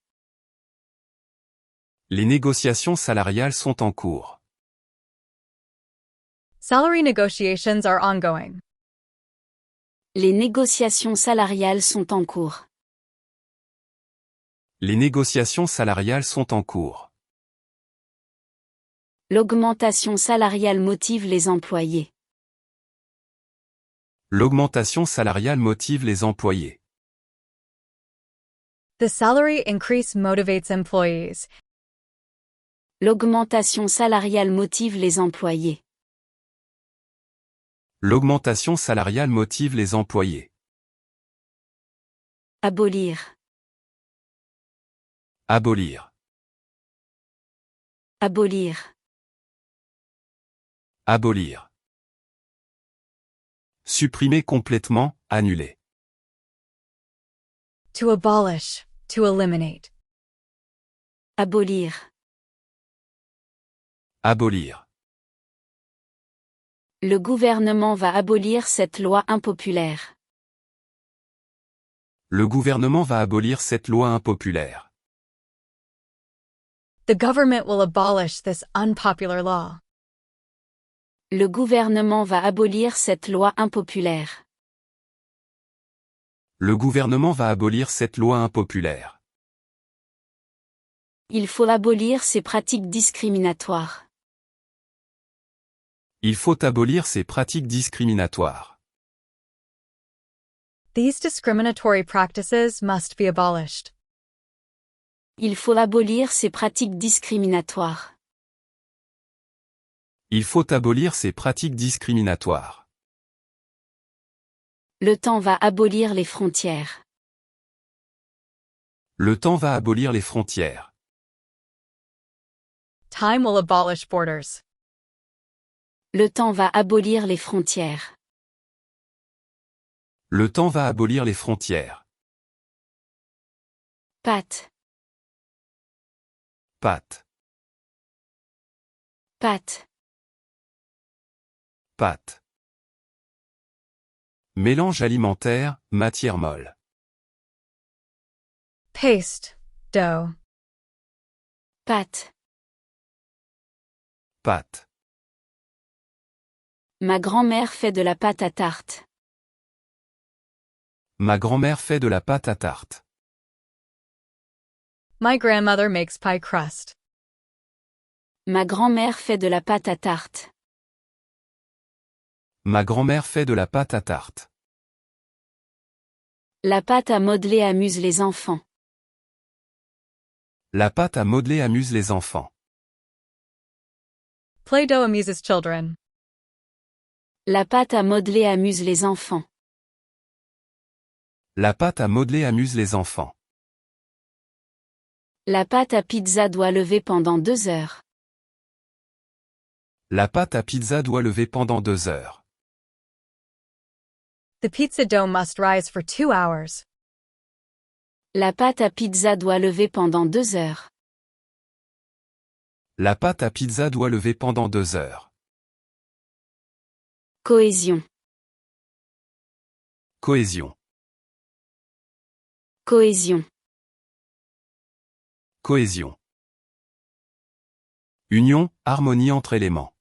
Les négociations salariales sont en cours. Salary negotiations are ongoing. Les négociations salariales sont en cours. Les négociations salariales sont en cours. L'augmentation salariale motive les employés. L'augmentation salariale motive les employés. The salary increase motivates employees. L'augmentation salariale motive les employés. L'augmentation salariale motive les employés. Abolir. Abolir. Abolir. Abolir. Supprimer complètement, annuler. To abolish, to eliminate. Abolir. Abolir. Le gouvernement va abolir cette loi impopulaire. Le gouvernement va abolir cette loi impopulaire. The government will abolish this unpopular law. Le gouvernement va abolir cette loi impopulaire. Le gouvernement va abolir cette loi impopulaire. Il faut abolir ces pratiques discriminatoires. Il faut abolir ces pratiques discriminatoires. These discriminatory practices must be abolished. Il faut abolir ces pratiques discriminatoires. Il faut abolir ces pratiques discriminatoires. Le temps va abolir les frontières. Le temps va abolir les frontières. Time will abolish borders. Le temps va abolir les frontières. Le temps va abolir les frontières. Pâte. Pâte. Pâte. Pâte. Mélange alimentaire, matière molle. Paste, dough. Pâte. Pâte. Ma grand-mère fait de la pâte à tarte. Ma grand-mère fait de la pâte à tarte. My grandmother makes pie crust. Ma grand-mère fait de la pâte à tarte. Ma grand-mère fait de la pâte à tarte. La pâte à modeler amuse les enfants. La pâte à modeler amuse les enfants. Play-Doh amuses children. La pâte à modeler amuse les enfants. La pâte à modeler amuse les enfants. La pâte à pizza doit lever pendant 2 heures. La pâte à pizza doit lever pendant 2 heures. The pizza dough must rise for 2 hours. La pâte à pizza doit lever pendant 2 heures. La pâte à pizza doit lever pendant 2 heures. Cohésion. Cohésion. Cohésion. Cohésion. Union, harmonie entre éléments.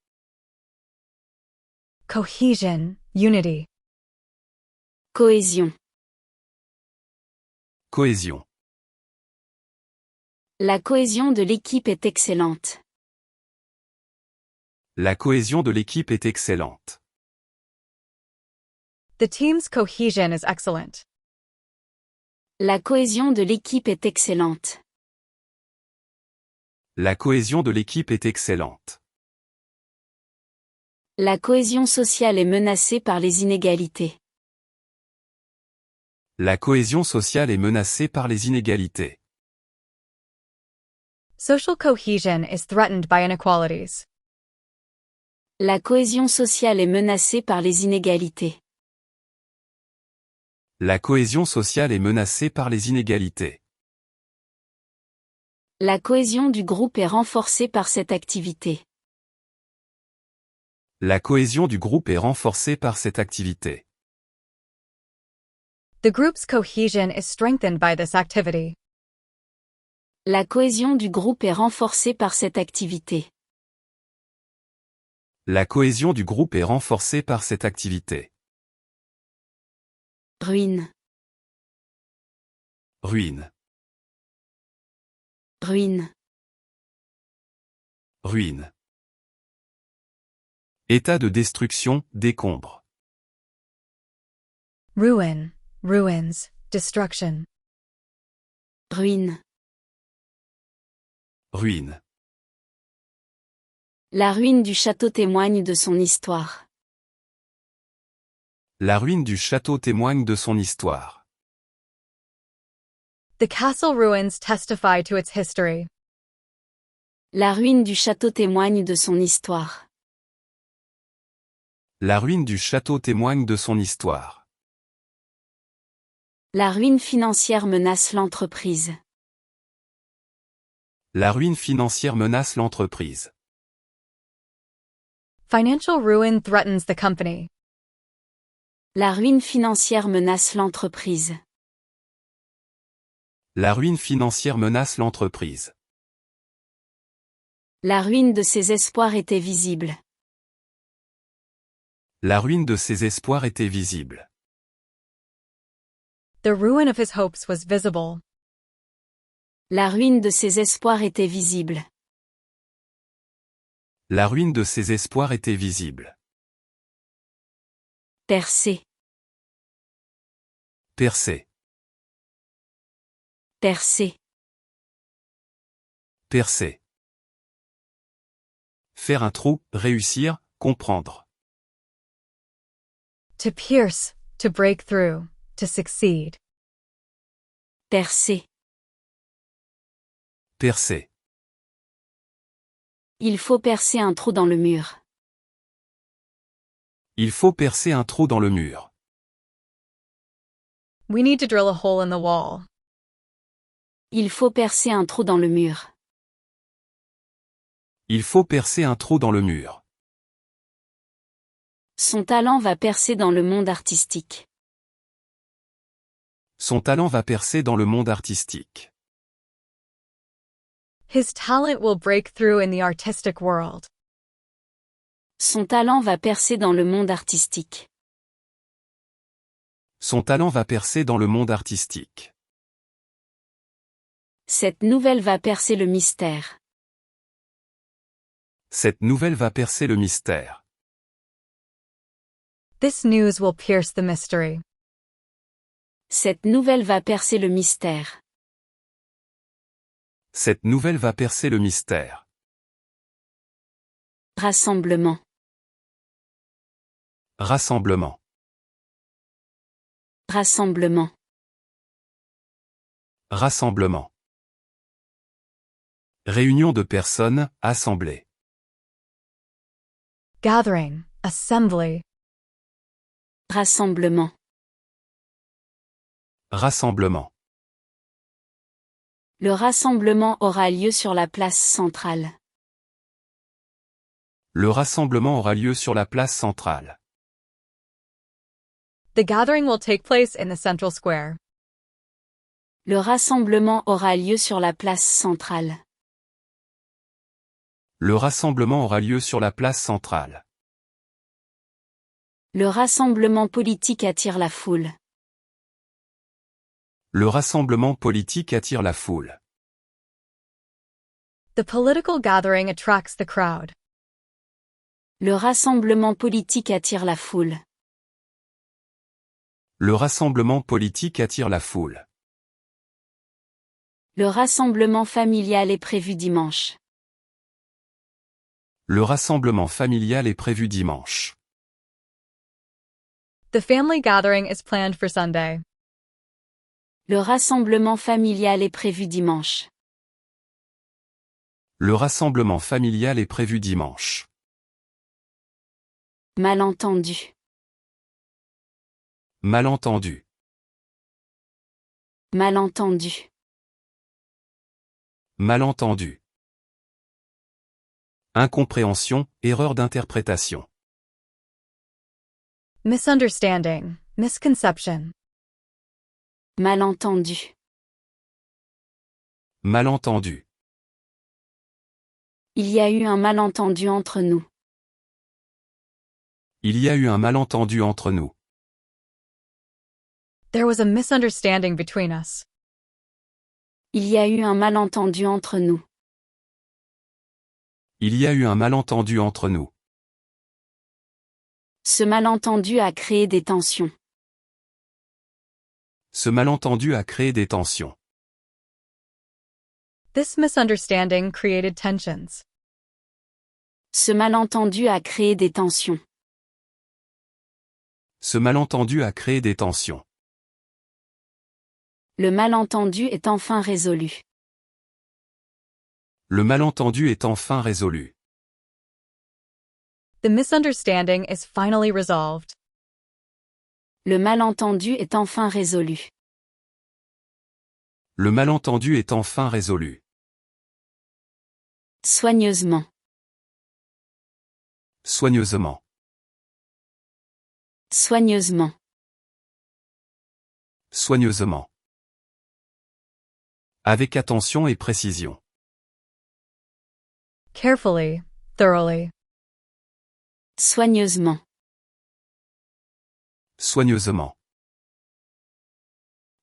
Cohesion, unity. Cohésion. Cohésion. La cohésion de l'équipe est excellente. La cohésion de l'équipe est excellente. The team's cohesion is excellent. La cohésion de l'équipe est excellente. La cohésion de l'équipe est excellente. La cohésion sociale est menacée par les inégalités. La cohésion sociale est menacée par les inégalités. Social cohesion is threatened by inequalities. La cohésion sociale est menacée par les inégalités. La cohésion sociale est menacée par les inégalités. La cohésion du groupe est renforcée par cette activité. La cohésion du groupe est renforcée par cette activité. The group's cohesion is strengthened by this activity. La cohésion du groupe est renforcée par cette activité. La cohésion du groupe est renforcée par cette activité. Ruine. Ruine. Ruine. Ruine. État de destruction, décombre. Ruin, ruins, destruction. Ruine. Ruine. La ruine du château témoigne de son histoire. La ruine du château témoigne de son histoire. The castle ruins testify to its history. La ruine du château témoigne de son histoire. La ruine du château témoigne de son histoire. La ruine financière menace l'entreprise. La ruine financière menace l'entreprise. Financial ruin threatens the company. La ruine financière menace l'entreprise. La ruine financière menace l'entreprise. La ruine de ses espoirs était visible. La ruine de ses espoirs était visible. The ruin of his hopes was visible. La ruine de ses espoirs était visible. La ruine de ses espoirs était visible. Percer. Percer. Percer. Percer. Faire un trou, réussir, comprendre. To pierce, to break through, to succeed. Percer. Percer. Il faut percer un trou dans le mur. Il faut percer un trou dans le mur. We need to drill a hole in the wall. Il faut percer un trou dans le mur. Il faut percer un trou dans le mur. Son talent va percer dans le monde artistique. Son talent va percer dans le monde artistique. His talent will break through in the artistic world. Son talent va percer dans le monde artistique. Son talent va percer dans le monde artistique. Cette nouvelle va percer le mystère. Cette nouvelle va percer le mystère. This news will pierce the mystery. Cette nouvelle va percer le mystère. Cette nouvelle va percer le mystère. Rassemblement. Rassemblement. Rassemblement. Rassemblement. Réunion de personnes, assemblée. Gathering, assembly. Rassemblement. Rassemblement. Le rassemblement aura lieu sur la place centrale. Le rassemblement aura lieu sur la place centrale. The gathering will take place in the central square. Le rassemblement aura lieu sur la place centrale. Le rassemblement aura lieu sur la place centrale. Le rassemblement politique attire la foule. Le rassemblement politique attire la foule. The political gathering attracts the crowd. Le rassemblement politique attire la foule. Le rassemblement politique attire la foule. Le rassemblement familial est prévu dimanche. Le rassemblement familial est prévu dimanche. The family gathering is planned for Sunday. Le rassemblement familial est prévu dimanche. Le rassemblement familial est prévu dimanche. Malentendu. Malentendu. Malentendu. Malentendu. Incompréhension, erreur d'interprétation. Misunderstanding, misconception. Malentendu. Malentendu. Il y a eu un malentendu entre nous. Il y a eu un malentendu entre nous. There was a misunderstanding between us. Il y a eu un malentendu entre nous. Il y a eu un malentendu entre nous. Ce malentendu a créé des tensions. Ce malentendu a créé des tensions. This misunderstanding created tensions. Ce malentendu a créé des tensions. Ce malentendu a créé des tensions. Le malentendu est enfin résolu. Le malentendu est enfin résolu. The misunderstanding is finally resolved. Le malentendu est enfin résolu. Le malentendu est enfin résolu. Soigneusement. Soigneusement. Soigneusement. Soigneusement. Avec attention et précision. Carefully, thoroughly. Soigneusement. Soigneusement.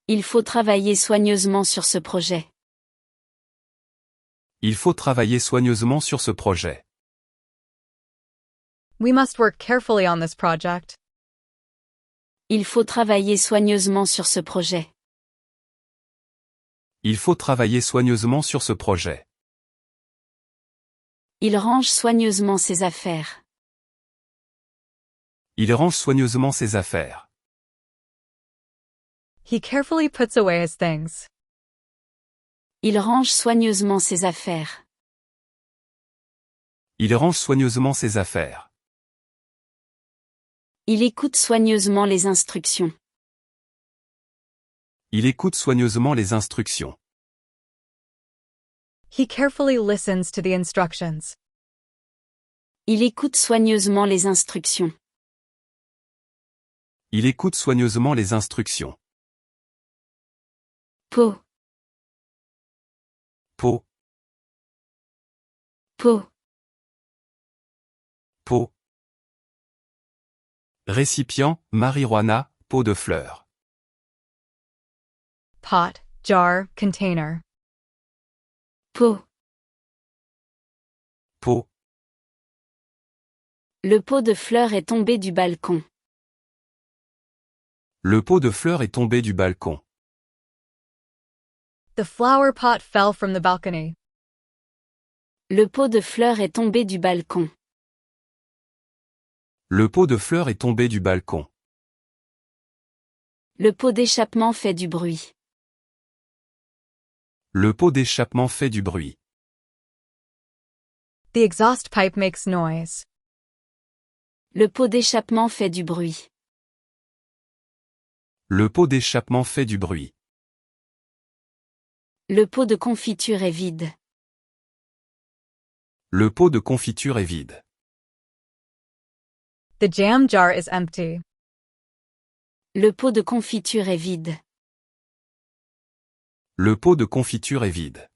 Il faut travailler soigneusement sur ce projet. Il faut travailler soigneusement sur ce projet. We must work carefully on this project. Il faut travailler soigneusement sur ce projet. Il faut travailler soigneusement sur ce projet. Il range soigneusement ses affaires. Il range soigneusement ses affaires. He carefully puts away his things. Il range soigneusement ses affaires. Il range soigneusement ses affaires. Il écoute soigneusement les instructions. Il écoute soigneusement les instructions. He carefully listens to the instructions. Il écoute soigneusement les instructions. Il écoute soigneusement les instructions. Pot. Pot. Pot. Pot. Récipient, marijuana, pot de fleurs. Pot, jar, container. Pot. Pot. Le pot de fleurs est tombé du balcon. Le pot de fleurs est tombé du balcon. The flower pot fell from the balcony. Le pot de fleurs est tombé du balcon. Le pot de fleurs est tombé du balcon. Le pot d'échappement fait du bruit. Le pot d'échappement fait du bruit. The exhaust pipe makes noise. Le pot d'échappement fait du bruit. Le pot d'échappement fait du bruit. Le pot de confiture est vide. Le pot de confiture est vide. The jam jar is empty. Le pot de confiture est vide. Le pot de confiture est vide.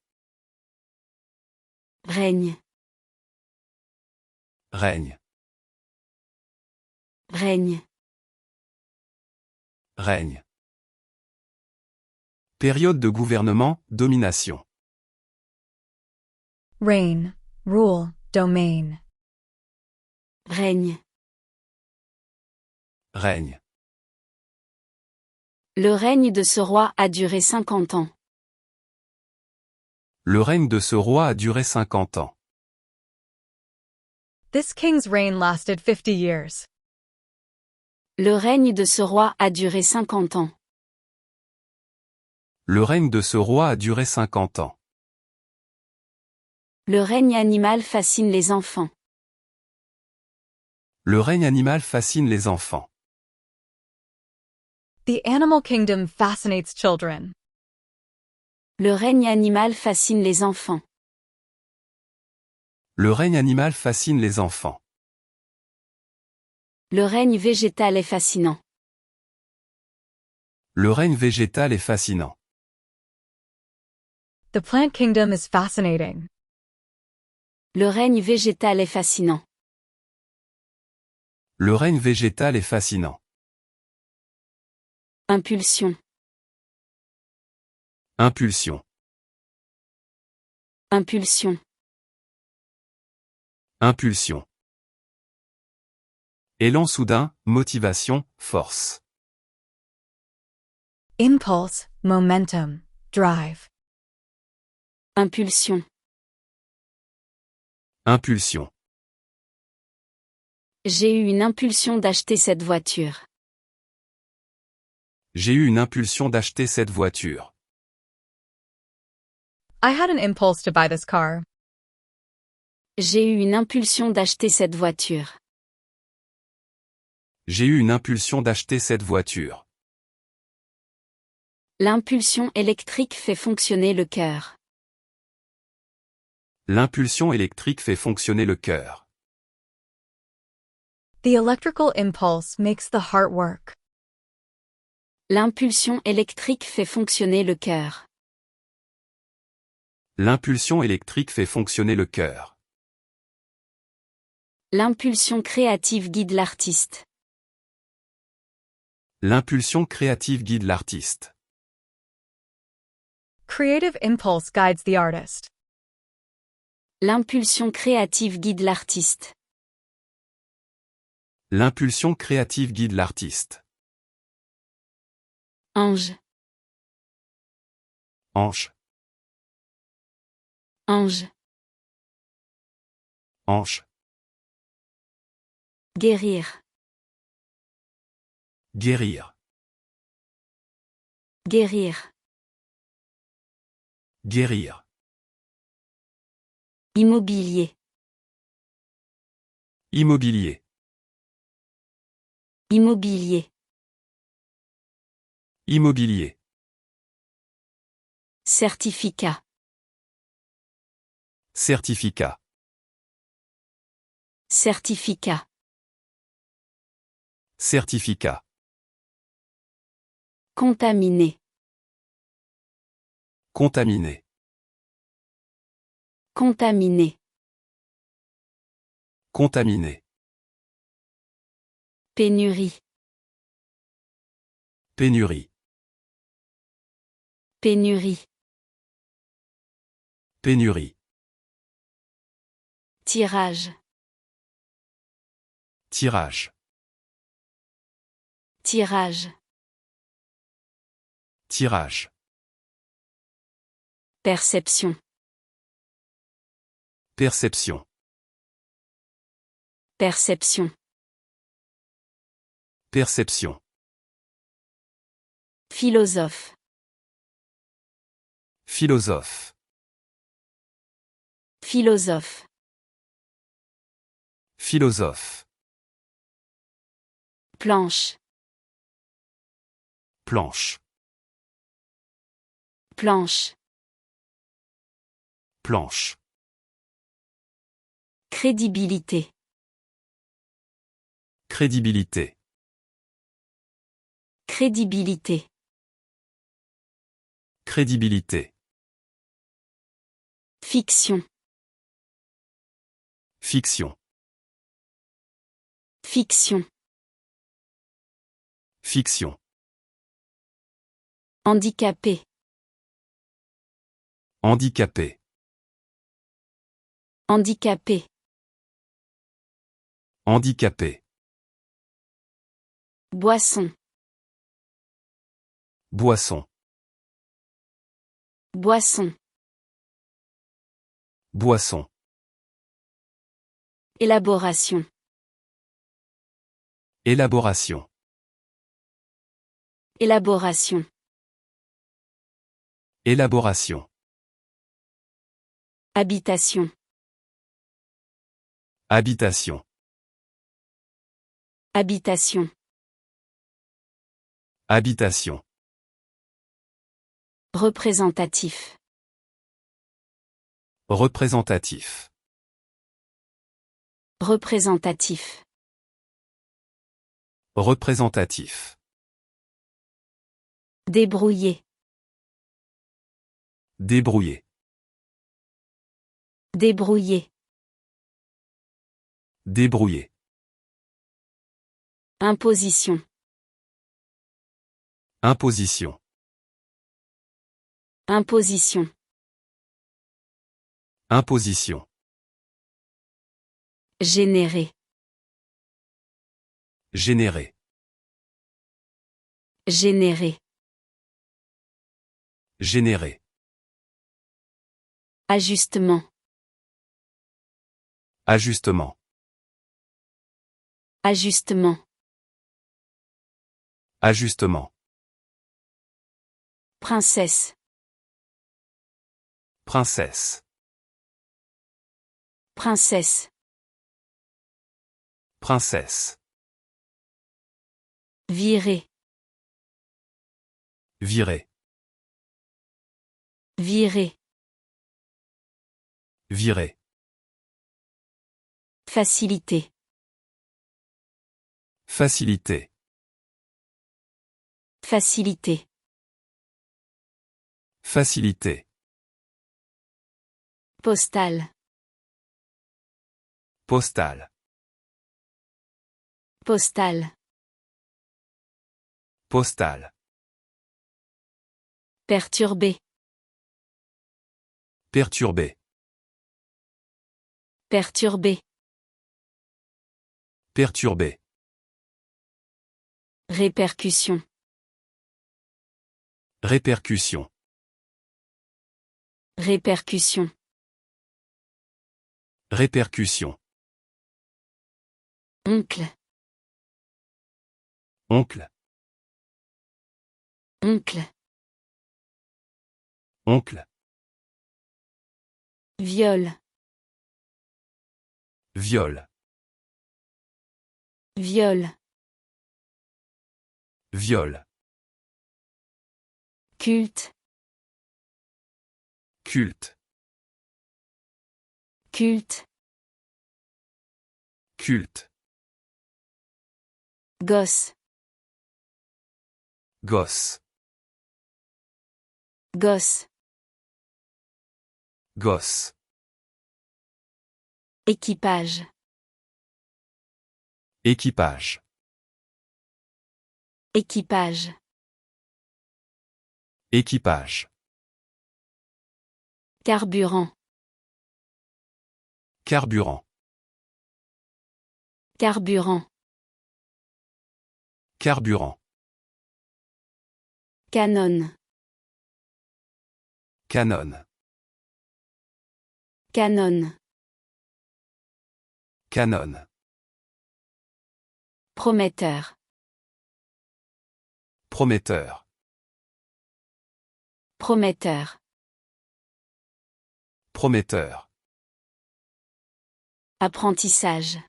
Règne. Règne. Règne. Règne. Période de gouvernement, domination. Reign, rule, domain. Règne. Règne. Le règne de ce roi a duré 50 ans. Le règne de ce roi a duré 50 ans. This king's reign lasted 50 years. Le règne de ce roi a duré 50 ans. Le règne de ce roi a duré 50 ans. Le règne animal fascine les enfants. Le règne animal fascine les enfants. The animal kingdom fascinates children. Le règne animal fascine les enfants. Le règne animal fascine les enfants. Le règne végétal est fascinant. Le règne végétal est fascinant. The plant kingdom is fascinating. Le règne végétal est fascinant. Le règne végétal est fascinant. Impulsion. Impulsion. Impulsion. Impulsion. Élan soudain, motivation, force. Impulse, momentum, drive. Impulsion. Impulsion. J'ai eu une impulsion d'acheter cette voiture. J'ai eu une impulsion d'acheter cette voiture. I had an impulse to buy this car. J'ai eu une impulsion d'acheter cette voiture. J'ai eu une impulsion d'acheter cette voiture. L'impulsion électrique fait fonctionner le cœur. L'impulsion électrique fait fonctionner le cœur. The electrical impulse makes the heart work. L'impulsion électrique fait fonctionner le cœur. L'impulsion électrique fait fonctionner le cœur. L'impulsion créative guide l'artiste. L'impulsion créative guide l'artiste. Creative impulse guides the artist. L'impulsion créative guide l'artiste. L'impulsion créative guide l'artiste. Ange, Ange, ange, ange. guérir, Guérir, guérir, guérir. immobilier, Immobilier, immobilier, immobilier. certificat, Certificat, certificat, certificat. contaminé, Contaminé, contaminé, contaminé. pénurie, Pénurie, pénurie, pénurie. tirage, Tirage, tirage, tirage. perception, Perception, perception, perception. philosophe, Philosophe, philosophe, philosophe. planche, Planche, planche, planche. crédibilité, Crédibilité, crédibilité, crédibilité. fiction, Fiction, fiction, fiction. handicapé, Handicapé, handicapé, handicapé. boisson, Boisson, boisson, boisson. élaboration, Élaboration, élaboration, élaboration. habitation, Habitation, habitation, habitation. représentatif, Représentatif, représentatif, représentatif. débrouiller, Débrouiller, débrouiller, débrouiller. imposition, Imposition, imposition, imposition. générer, Générer, générer, générer. ajustement, Ajustement, ajustement, ajustement. Princesse. Princesse. Princesse. Princesse. Virer. Virer. Virer. Virer. Facilité. Facilité. Facilité. Facilité. Postale. Postale. Postale. Postale. Perturber. Perturber. Perturber. Perturber. Répercussion. Répercussion. Répercussion. Répercussion. Oncle. Oncle. Oncle. Oncle. Viol. Viol. Viol. Viol. Culte. Culte. Culte. Culte. Gosse. Gosse. Gosse. Gosse. Équipage. Équipage. Équipage. Équipage. Carburant. Carburant. Carburant. Carburant. Canon. Canon. Canon. Canon. Prometteur. Prometteur. Prometteur. Prometteur. Apprentissage.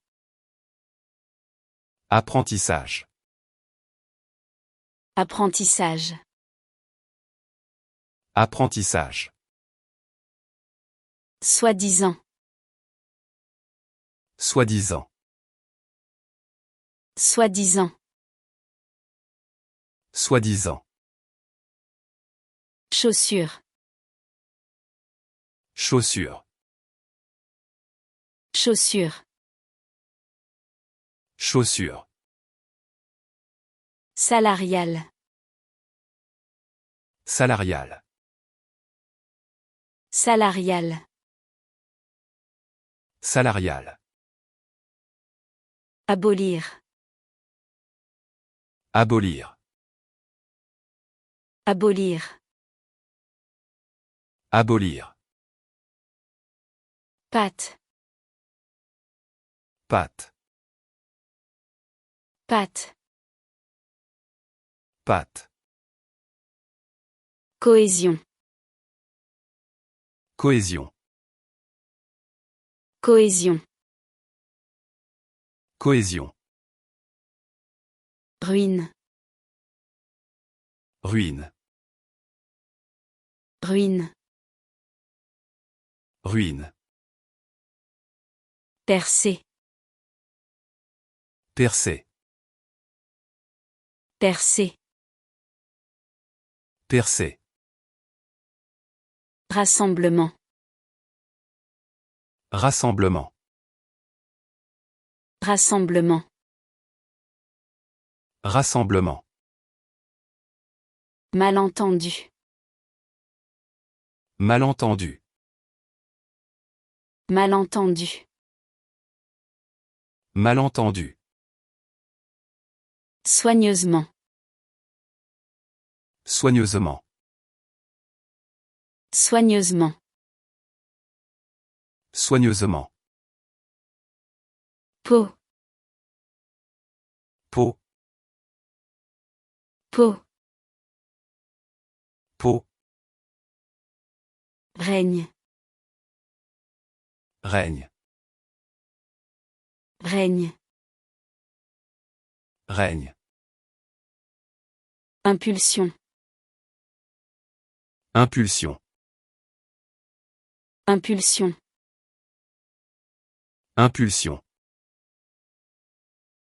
Apprentissage. Apprentissage. Apprentissage. Soi-disant. Soi-disant. Soi-disant. Soi-disant. Chaussure. Chaussure. Chaussure. Chaussure. Salarial. Salarial. Salarial. Salarial. Abolir. Abolir. Abolir. Abolir. Pâte. Pâte. Pâte. Pâte. Cohésion. Cohésion. Cohésion. Cohésion. Ruine. Ruine. Ruine. Ruine. Percer. Percer. Percer. Percer. Rassemblement. Rassemblement. Rassemblement. Rassemblement. Malentendu. Malentendu. Malentendu. Malentendu. Soigneusement. Soigneusement. Soigneusement. Soigneusement. Peau. Peau. Peau. Faux. Règne. Règne. Règne. Règne. Impulsion. Impulsion. Impulsion. Impulsion.